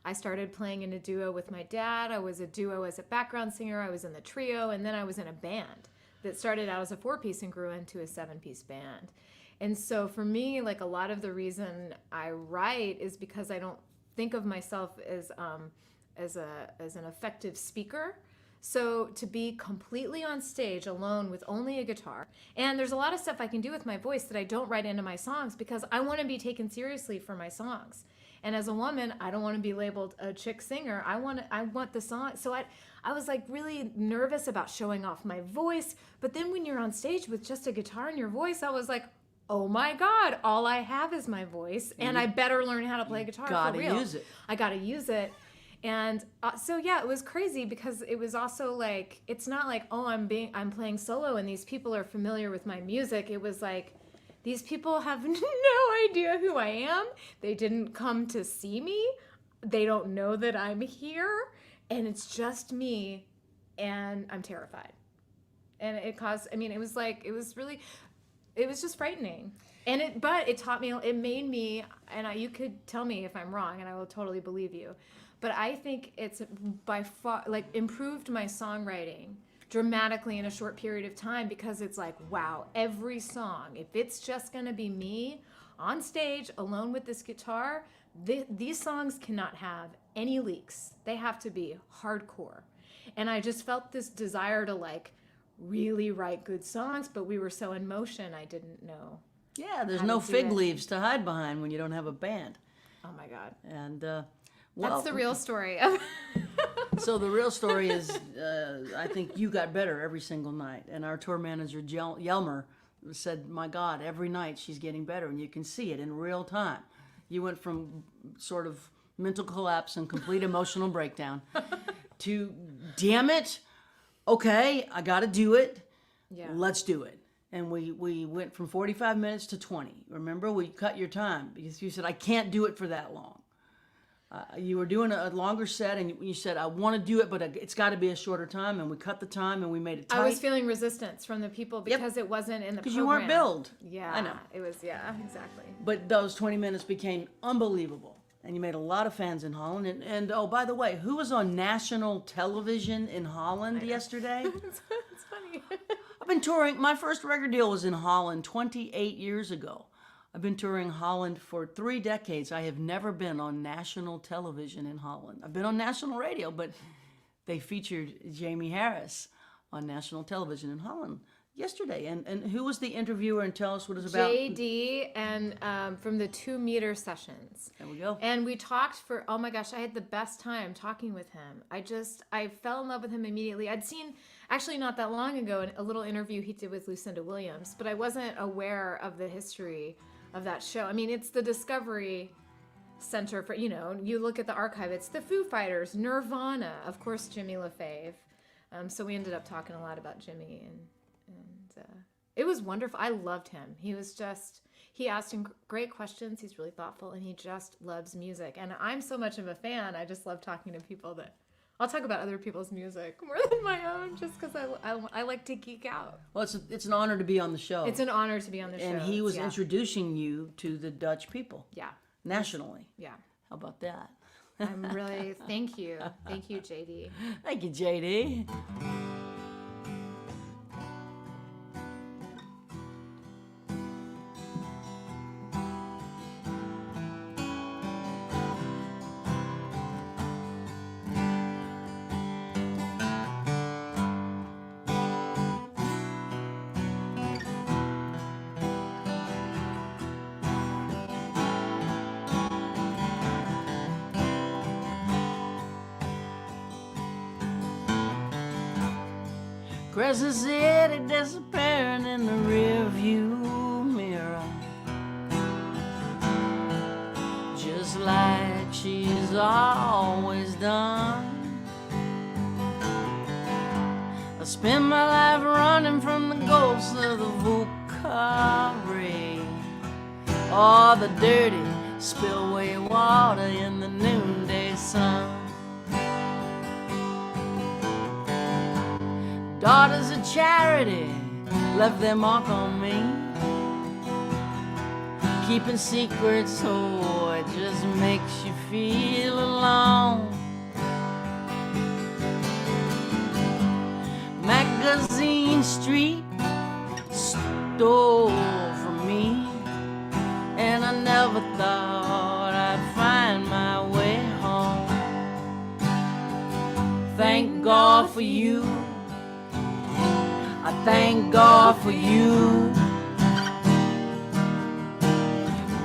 I started playing in a duo with my dad. I was a duo as a background singer. I was in the trio. And then I was in a band that started out as a 4-piece and grew into a 7-piece band. And so for me, like, a lot of the reason I write is because I don't think of myself as an effective speaker. So to be completely on stage alone with only a guitar, and there's a lot of stuff I can do with my voice that I don't write into my songs because I want to be taken seriously for my songs. And as a woman, I don't want to be labeled a chick singer. I want the song. So I was like really nervous about showing off my voice. But then when you're on stage with just a guitar and your voice, I was like, oh my God, all I have is my voice, and I better learn how to play guitar for real. Use it. I gotta use it. And so yeah, it was crazy because it was also like, it's not like, oh, I'm playing solo and these people are familiar with my music. It was like, these people have no idea who I am. They didn't come to see me. They don't know that I'm here, and it's just me, and I'm terrified. And it was just frightening. But it taught me, it made me, and you could tell me if I'm wrong, and I will totally believe you. But I think it's by far, like, improved my songwriting dramatically in a short period of time, because it's like, wow, every song, if it's just going to be me on stage alone with this guitar, these songs cannot have any leaks. They have to be hardcore. And I just felt this desire to, like, really write good songs, but we were so in motion, I didn't know. Yeah, there's no fig leaves to hide behind when you don't have a band. Oh my God. And that's the real story. So the real story is, I think you got better every single night. And our tour manager, Yelmer, said, my God, every night she's getting better. And you can see it in real time. You went from sort of mental collapse and complete emotional breakdown to, damn it, okay, I got to do it. Yeah. Let's do it. And we went from 45 minutes to 20. Remember, we cut your time because you said, I can't do it for that long. You were doing a longer set, and you said, I want to do it, but it's got to be a shorter time. And we cut the time, and we made it tight. I was feeling resistance from the people because it wasn't in the program. Because you weren't billed. Yeah, I know. It was, yeah, exactly. But those 20 minutes became unbelievable. And you made a lot of fans in Holland. And oh, by the way, who was on national television in Holland yesterday? It's funny. I've been touring. My first record deal was in Holland 28 years ago. I've been touring Holland for 3 decades. I have never been on national television in Holland. I've been on national radio, but they featured Jaimee Harris on national television in Holland yesterday. And who was the interviewer, and tell us what it's about? JD, and from the 2 Meter sessions. There we go. And we talked for, oh my gosh, I had the best time talking with him. I fell in love with him immediately. I'd seen, actually not that long ago, a little interview he did with Lucinda Williams, but I wasn't aware of the history of that show. I mean, it's the Discovery Center for, you look at the archive, it's the Foo Fighters, Nirvana, of course, Jimmy LaFave. So we ended up talking a lot about Jimmy, and it was wonderful. I loved him. He asked him great questions. He's really thoughtful, and he just loves music. And I'm so much of a fan. I just love talking to people that I'll talk about other people's music more than my own, just because I like to geek out. Well, it's an honor to be on the show. It's an honor to be on the show. And he was introducing you to the Dutch people. Yeah. Nationally. Yeah. How about that? I'm really, thank you. Thank you, JD. Thank you, JD. Crescent City disappearing in the rearview mirror, just like she's always done. I spend my life running from the ghosts of the Vocare, or the dirty spillway water in the noonday sun. Daughters of Charity left their mark on me, keeping secrets, oh, it just makes you feel alone. Magazine Street stole from me, and I never thought I'd find my way home. Thank God for you, I thank God for you.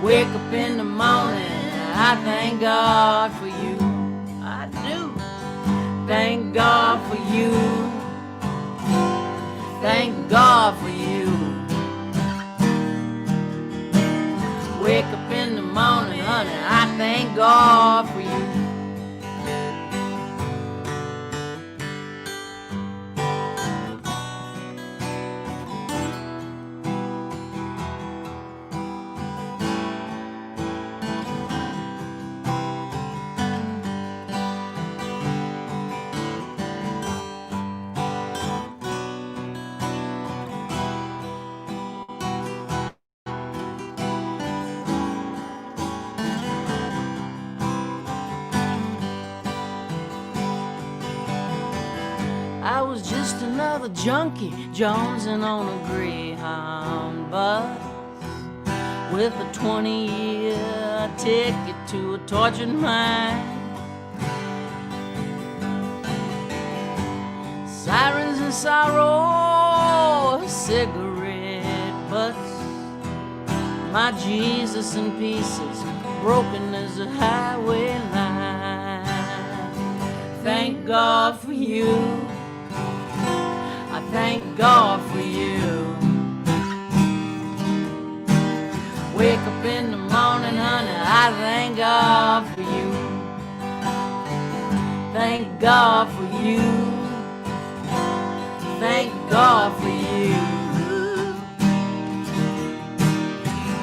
Wake up in the morning, I thank God for you. I do. Thank God for you. Thank God for you. Wake up in the morning, honey, I thank God for you. I was just another junkie jonesing on a Greyhound bus with a 20-year ticket to a tortured mind. Sirens and sorrow, cigarette butts, my Jesus in pieces, broken as a highway line. Thank God for you, I thank God for you. Wake up in the morning, honey, I thank God for you. Thank God for you. Thank God for you.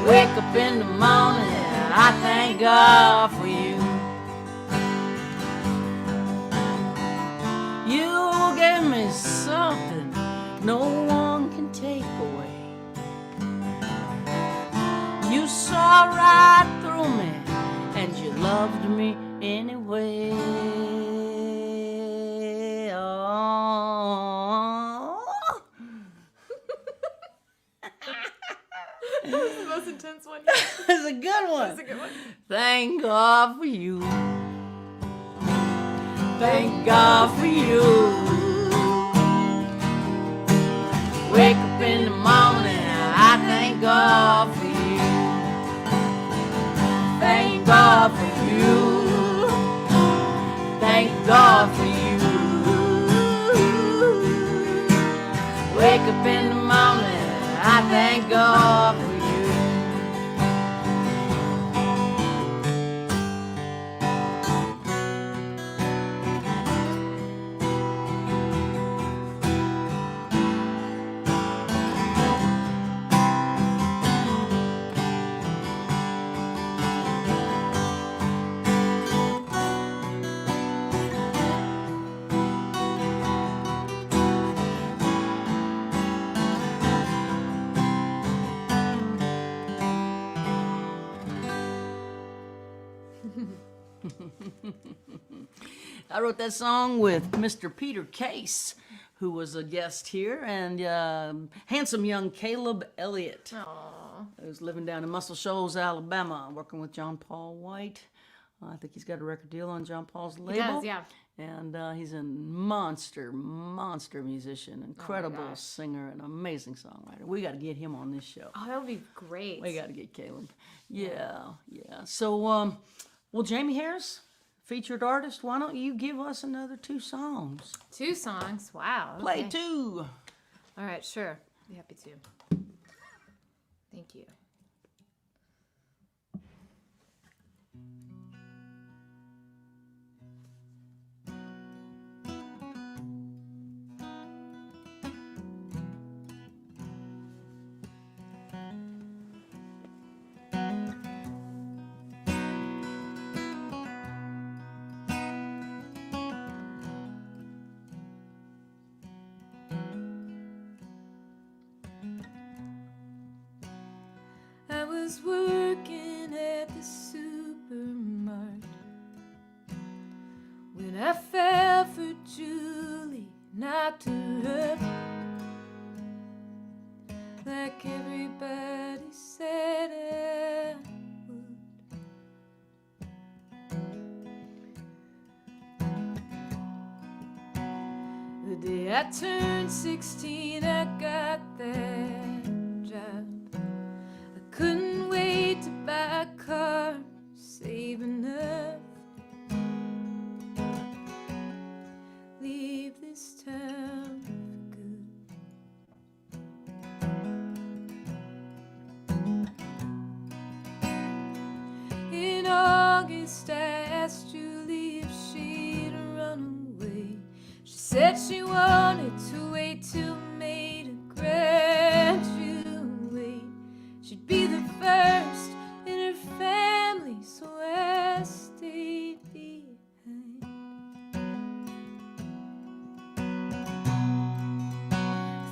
Wake up in the morning, I thank God for you. You gave me something no one can take away. You saw right through me, and you loved me anyway. Oh. That was the most intense one yet. That's a good one. That's a good one. Thank God for you. Thank God for you. Wake up in the morning, I thank God for you. Thank God for you. Thank God for you. Wake up in the morning, I thank God for you. I wrote that song with Mr. Peter Case, who was a guest here, and handsome young Caleb Elliott, Aww. who's living down in Muscle Shoals, Alabama, working with John Paul White. I think he's got a record deal on John Paul's label. He does, yeah. And he's a monster musician, incredible gosh. singer, and amazing songwriter. We got to get him on this show. Oh, that would be great. We got to get Caleb. Yeah. So, well, Jaimee Harris, featured artist, why don't you give us another 2 songs? 2 songs. Wow. Play okay. 2. All right, sure. Be happy to. Thank you. I was working at the supermarket when I fell for Julie, knocked her up like everybody said I would. The day I turned 16, I got that job. Couldn't wait to buy a car, save enough, leave this town for good. In August, I asked Julie if she'd run away. She said she wanted to wait till May to graduate. She'd be the first in her family, so I stayed behind.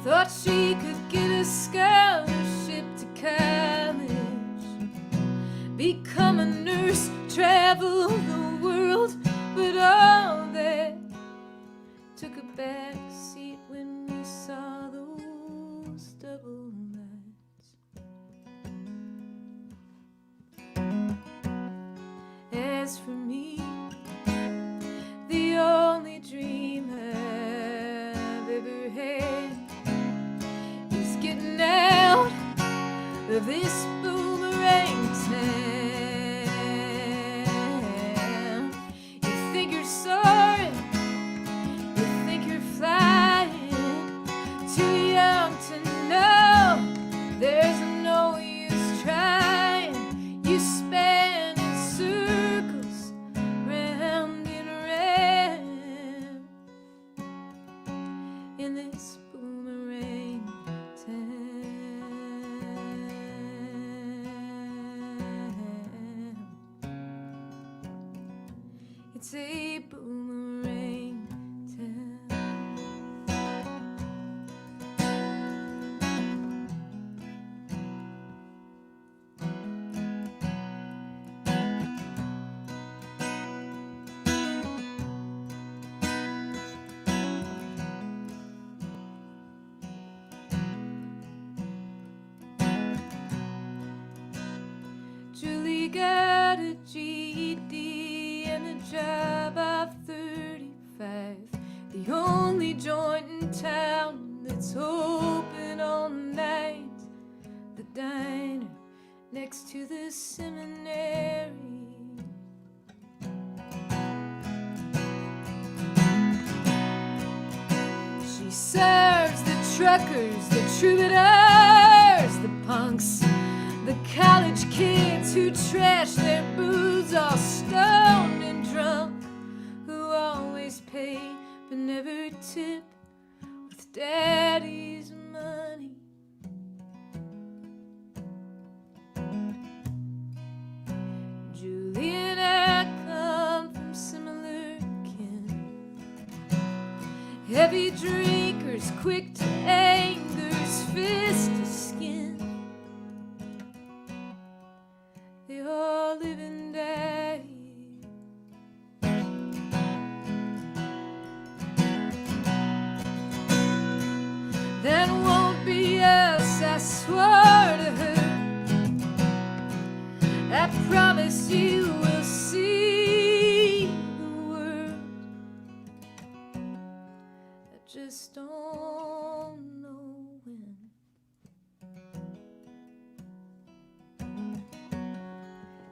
Thought she could get a scholarship to college, become a nurse, travel the world, but all that took a back seat when we saw those double lights. As for me, the only dream I've ever had is getting out of this boomerang town. You think you're soaring, you think you're flying, too young to know there's no use trying. You spin in circles, round and round, in this boomerang town. It's a boomerang town. Julie got a GED and a job of 35. The only joint in town that's open all night. The diner next to the seminary. She serves the truckers, the troubadours, the punks, the college kids who trash their booze, all stoned and drunk, who always pay but never tip with daddy's money. Julie and I come from similar kin, heavy drinkers, quick to anger's fist to skin. They all live and die. That won't be us, I swore to her. I promise you we'll see the world. I just don't know when.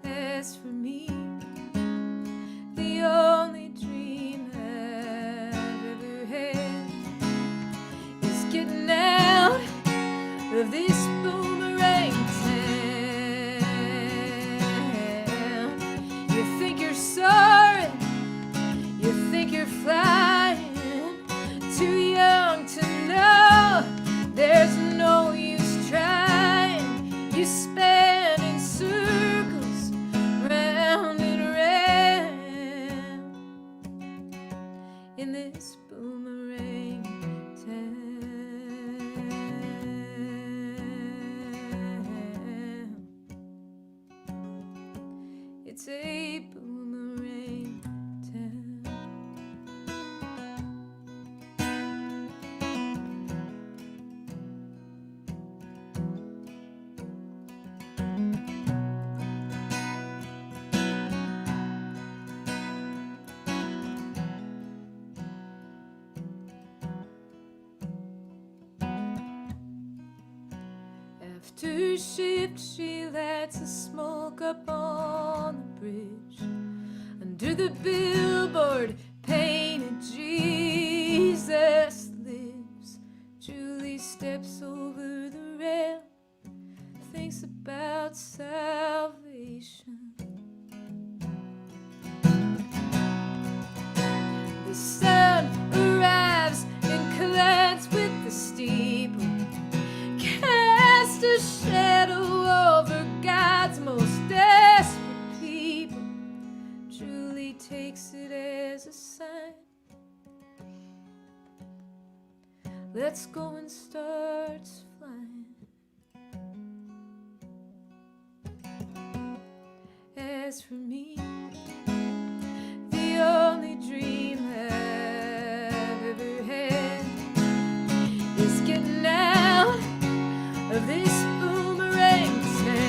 As for me, the only dream I've ever had is getting out flying, too young to know there's no use trying. You spin in circles, round and round, in this boomerang town. It's a boomerang town. After shift, she lights a smoke up on the bridge. Under the billboard painted Jesus lives. Julie steps over the rail, thinks about salvation. The sun arrives and collides with the steeple, cast a shadow over God's most desperate people. Julie takes it as a sign. Let's go, and starts flying. As for me, the only dream I've ever had is getting out of this boomerang town.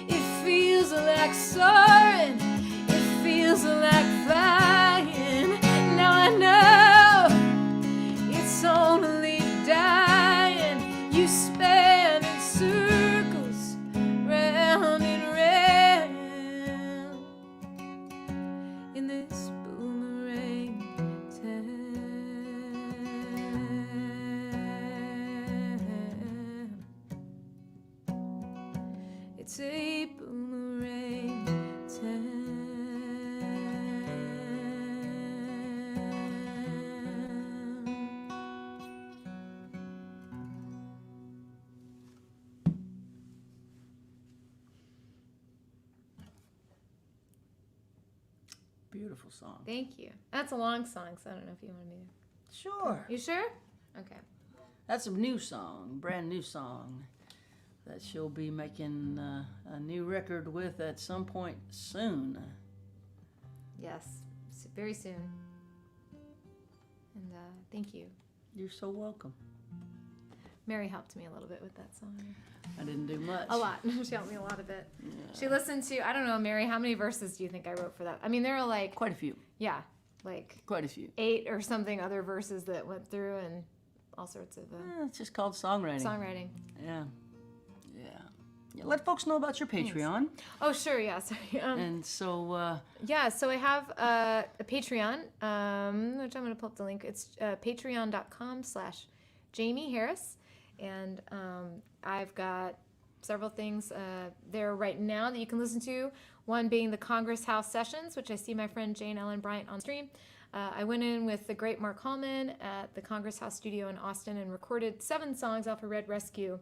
It feels like soaring, it feels like flying. Now I know it's only dying. You span in circles, round and round, in this boomerang town. It's a boomerang town. Beautiful song. Thank you. That's a long song, so I don't know if you want me to. Sure. You sure? Okay. That's a new song, brand new song that she'll be making a new record with at some point soon. Yes, very soon. And thank you. You're so welcome. Mary helped me a little bit with that song. I didn't do much. A lot. She helped me a lot of it. Yeah. She listened to, I don't know, Mary, how many verses do you think I wrote for that? I mean, there are like... Quite a few. Yeah, like... Quite a few. 8 or something other verses that went through, and all sorts of... It's just called songwriting. Songwriting. Yeah. Yeah. Let folks know about your Patreon. Thanks. Oh, sure, yeah, sorry. And so... yeah, so I have a Patreon, which I'm going to pull up the link. It's patreon.com/Jaimee Harris. And I've got several things there right now that you can listen to. One being the Congress House Sessions, which I see my friend Jane Ellen Bryant on stream. I went in with the great Mark Hallman at the Congress House Studio in Austin and recorded 7 songs off of Red Rescue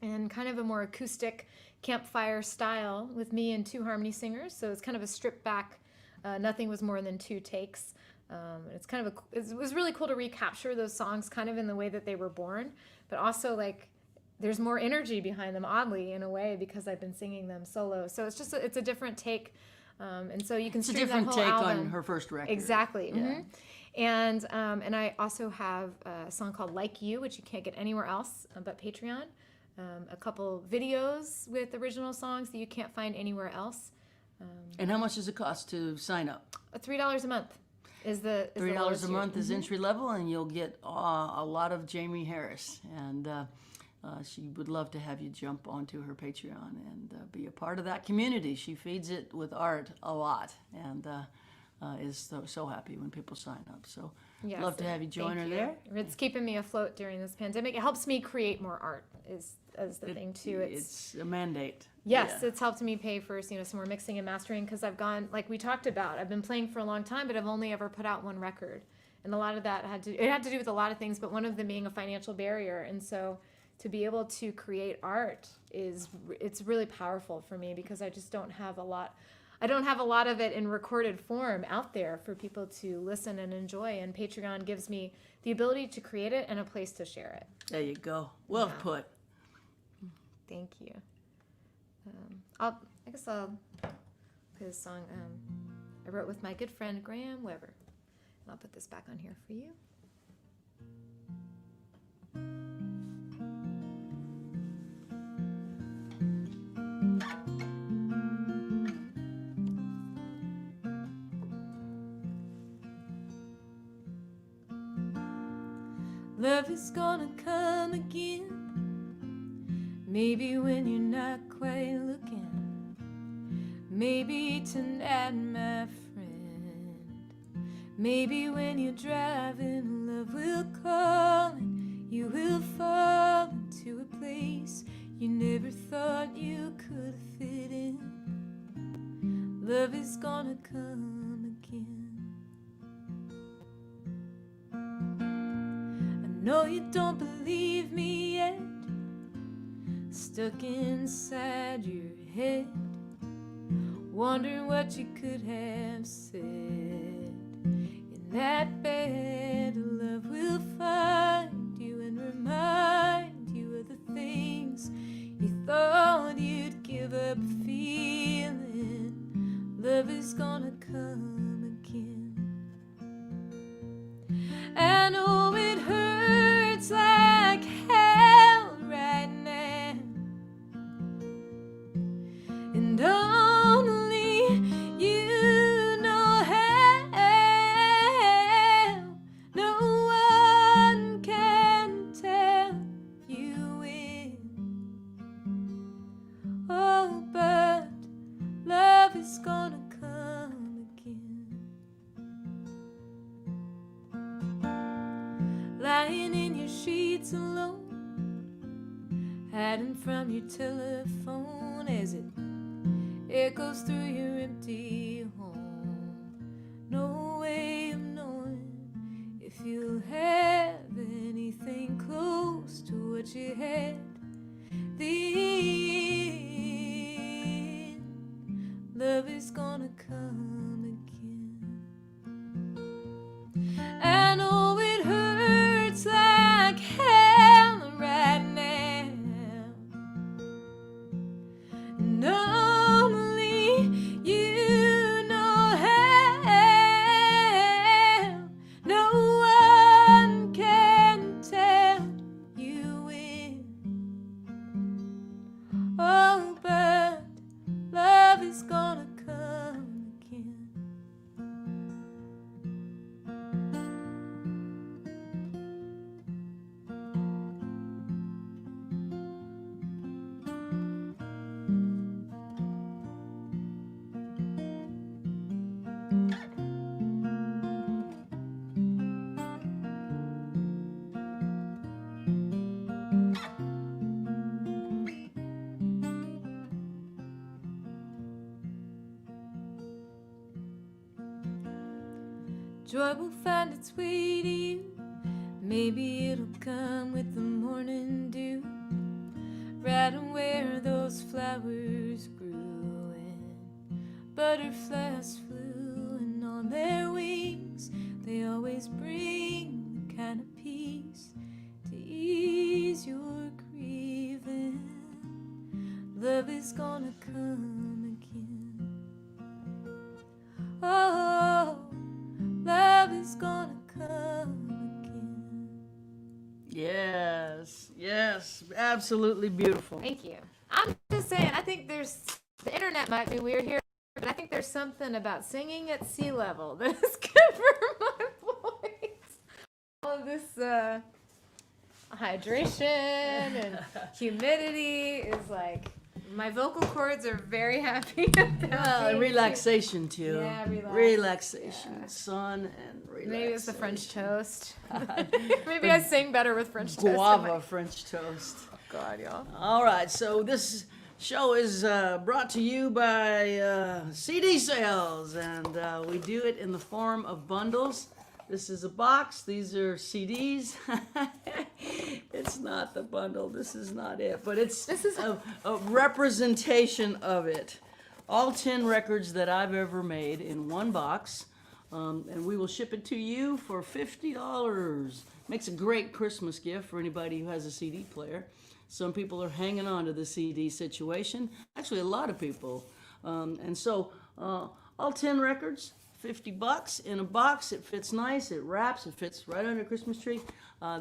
in kind of a more acoustic campfire style with me and 2 harmony singers. So it's kind of a stripped back, nothing was more than 2 takes. It's kind of it was really cool to recapture those songs kind of in the way that they were born, but also like there's more energy behind them, oddly, in a way, because I've been singing them solo. So it's just it's a different take, and so you can it's a stream different that whole take album. on her first record. Exactly. Yeah. Mm-hmm. And I also have a song called Like You, which you can't get anywhere else but Patreon. A couple videos with original songs that you can't find anywhere else. And how much does it cost to sign up? $3 a month. Is the $3 a month is entry level, and you'll get a lot of Jaimee Harris. And she would love to have you jump onto her Patreon and be a part of that community. She feeds it with art a lot, and is so happy when people sign up. So Yes, Love to have you join her there. It's keeping me afloat during this pandemic. It helps me create more art. Is the thing too. It's a mandate. Yes, Yeah. It's helped me pay for some more mixing and mastering because I've gone, like we talked about, I've been playing for a long time, but I've only ever put out one record, and a lot of that had to do with a lot of things, but one of them being a financial barrier. And so to be able to create art it's really powerful for me because I just don't have a lot. I don't have a lot of it in recorded form out there for people to listen and enjoy, and Patreon gives me the ability to create it and a place to share it. There you go. Well put. Thank you. I guess I'll play this song I wrote with my good friend Graham Weber. And I'll put this back on here for you. Love is gonna come again. Maybe when you're not quite looking. Maybe tonight, my friend. Maybe when you're driving, love will call and you will fall into a place you never thought you could fit in. Love is gonna come again. I know you don't believe me yet. Stuck inside your head, wondering what you could have said. In that bed, love will find you and remind you of the things you thought you'd give up feeling. Love is gonna come again. I know it hurts like hell right now, and only you know how. No one can tell you when. Oh, but love is gonna come again. Lying in your sheets alone, hiding from your telephone as it echoes through your empty home. No way of knowing if you'll have anything close to what you had. The end. Love is gonna come again. I know it hurts like hell right now, and only you know how. No one can tell you when. Oh, but love is gonna come again. Joy will find its way to you. Maybe it'll come with the morning dew, right where those flowers grew, and butterflies flew, and on their wings they always bring the kind of peace to ease your grieving. Love is gonna come again. Oh, love is gonna come again. Yes, absolutely beautiful. Thank you. I'm just saying, I think the internet might be weird here, but I think there's something about singing at sea level that is good for my voice. All of this hydration and humidity is like, my vocal cords are very happy about Well, and being relaxation too. Yeah, Relaxation, Yeah. sun and relaxation. Maybe it's the French toast. Maybe I sing better with French toast. Guava French toast. Oh, God, y'all. All right, so this show is brought to you by CD sales, and we do it in the form of bundles. This is a box. These are CDs. It's not the bundle. This is not it, but it's a representation of it. All 10 records that I've ever made in one box, and we will ship it to you for $50. Makes a great Christmas gift for anybody who has a CD player. Some people are hanging on to the CD situation. Actually, a lot of people. And so, all 10 records, $50 in a box. It fits nice. It wraps. It fits right under a Christmas tree.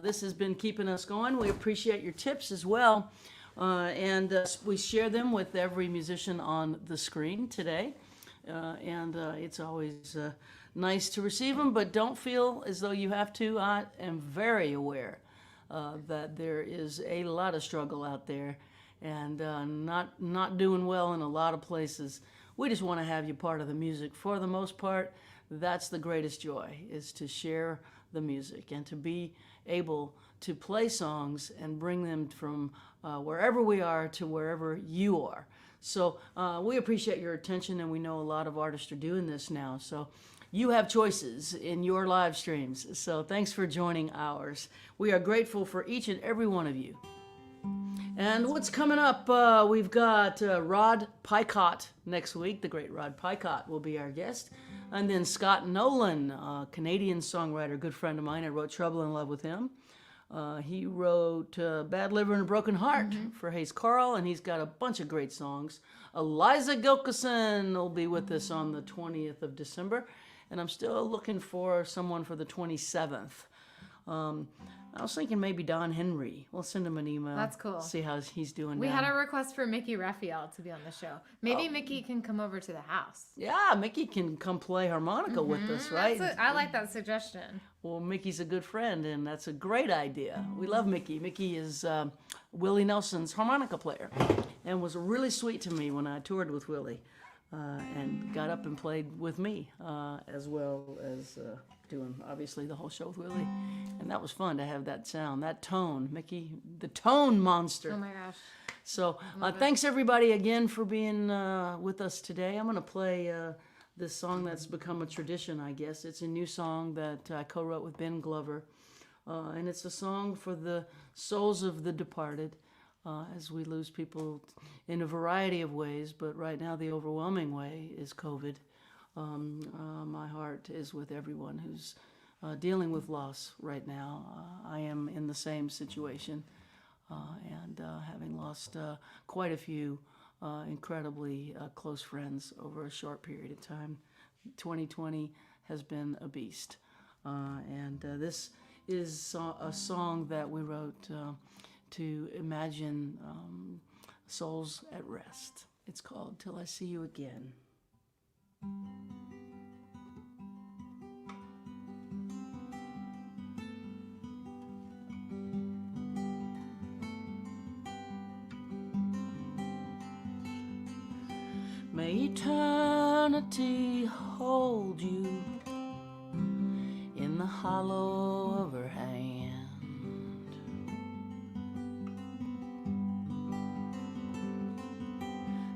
This has been keeping us going. We appreciate your tips as well. And we share them with every musician on the screen today. And it's always nice to receive them, but don't feel as though you have to. I am very aware that there is a lot of struggle out there and not doing well in a lot of places. We just want to have you part of the music. For the most part, that's the greatest joy, is to share the music and to be able to play songs and bring them from wherever we are to wherever you are. So we appreciate your attention, and we know a lot of artists are doing this now. So you have choices in your live streams. So thanks for joining ours. We are grateful for each and every one of you. And what's coming up? We've got Rod Picott next week. The great Rod Picott will be our guest. And then Scott Nolan, a Canadian songwriter, good friend of mine. I wrote Trouble in Love with him. He wrote Bad Liver and a Broken Heart for Hayes Carl, and he's got a bunch of great songs. Eliza Gilkison will be with us on the 20th of December, and I'm still looking for someone for the 27th. I was thinking maybe Don Henry. We'll send him an email. That's cool. See how he's doing. We had a request for Mickey Raphael to be on the show. Maybe Mickey can come over to the house. Yeah, Mickey can come play harmonica with us, right? I like that suggestion. Well, Mickey's a good friend, and that's a great idea. We love Mickey. Mickey is Willie Nelson's harmonica player and was really sweet to me when I toured with Willie and got up and played with me as well as doing, obviously, the whole show with Willie. And that was fun to have that sound, that tone. Mickey, the tone monster. Oh, my gosh. So thanks, everybody, again for being with us today. I'm going to play this song that's become a tradition, I guess. It's a new song that I co-wrote with Ben Glover. And it's a song for the souls of the departed as we lose people in a variety of ways. But right now, the overwhelming way is COVID. My heart is with everyone who's dealing with loss right now. I am in the same situation and having lost quite a few incredibly close friends over a short period of time. 2020 has been a beast. And this is a song that we wrote to imagine souls at rest. It's called Till I See You Again. May eternity hold you in the hollow of her hand.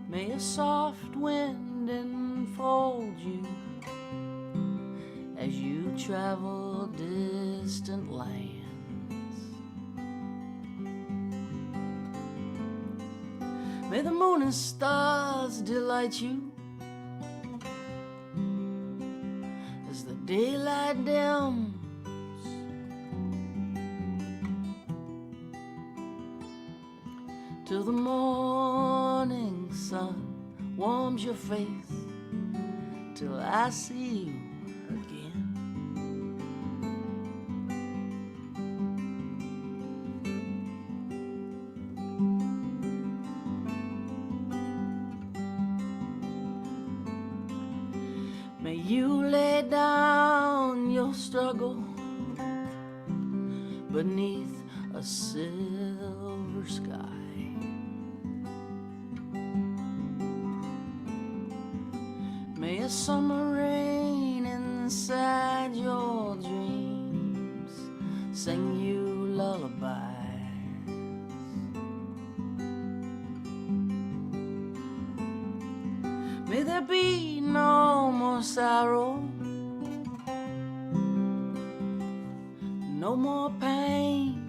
May a soft wind enfold you as you travel distant lands. May the moon and stars delight you as the daylight dims. Till the morning sun warms your face. Till I see you again. May you lay down your struggle beneath a silver sky. May a summer rain in inside your dreams, sing you lullabies. May there be no more sorrow, no more pain.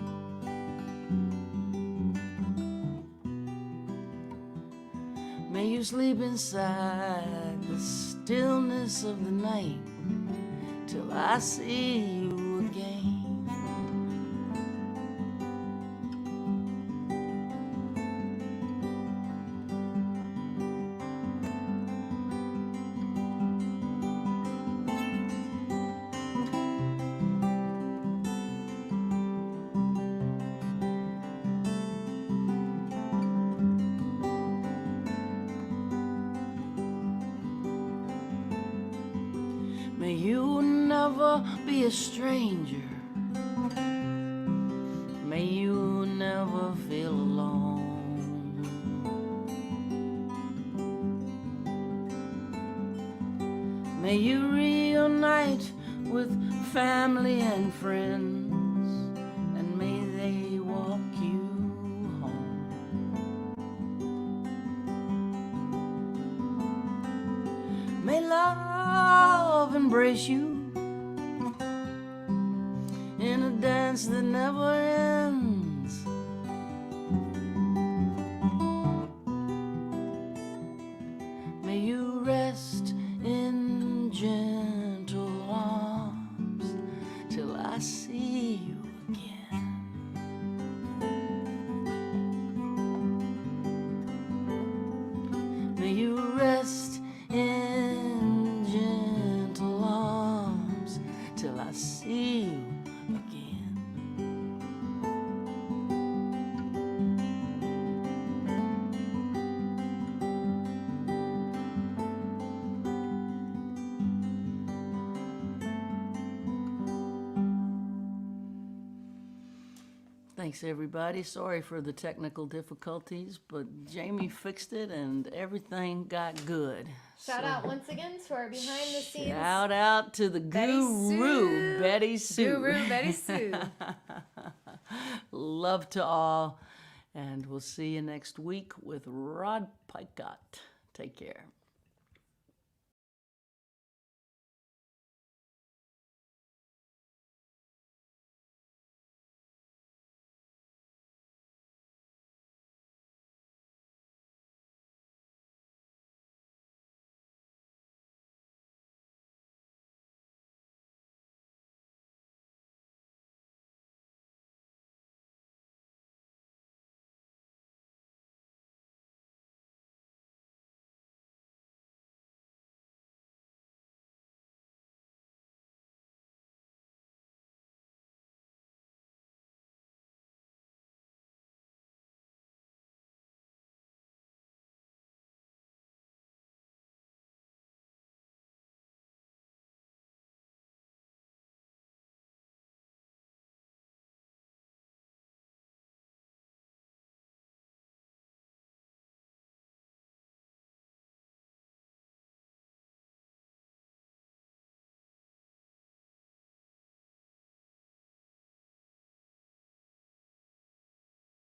May you sleep inside the stillness of the night till I see you again. May you never be a stranger. May you never feel alone. May you reunite with family and friends, and may they walk you home. May love embrace you in a dance that never ends. May you rest in gentle arms till I see you again. May you rest in gentle arms till I see you again. Thanks, everybody. Sorry for the technical difficulties, but Jaimee fixed it and everything got good. Shout out once again to our behind the scenes Shout out to the Betty guru, Sue. Betty Sue. Guru Betty Sue. Love to all, and we'll see you next week with Rod Picott. Take care.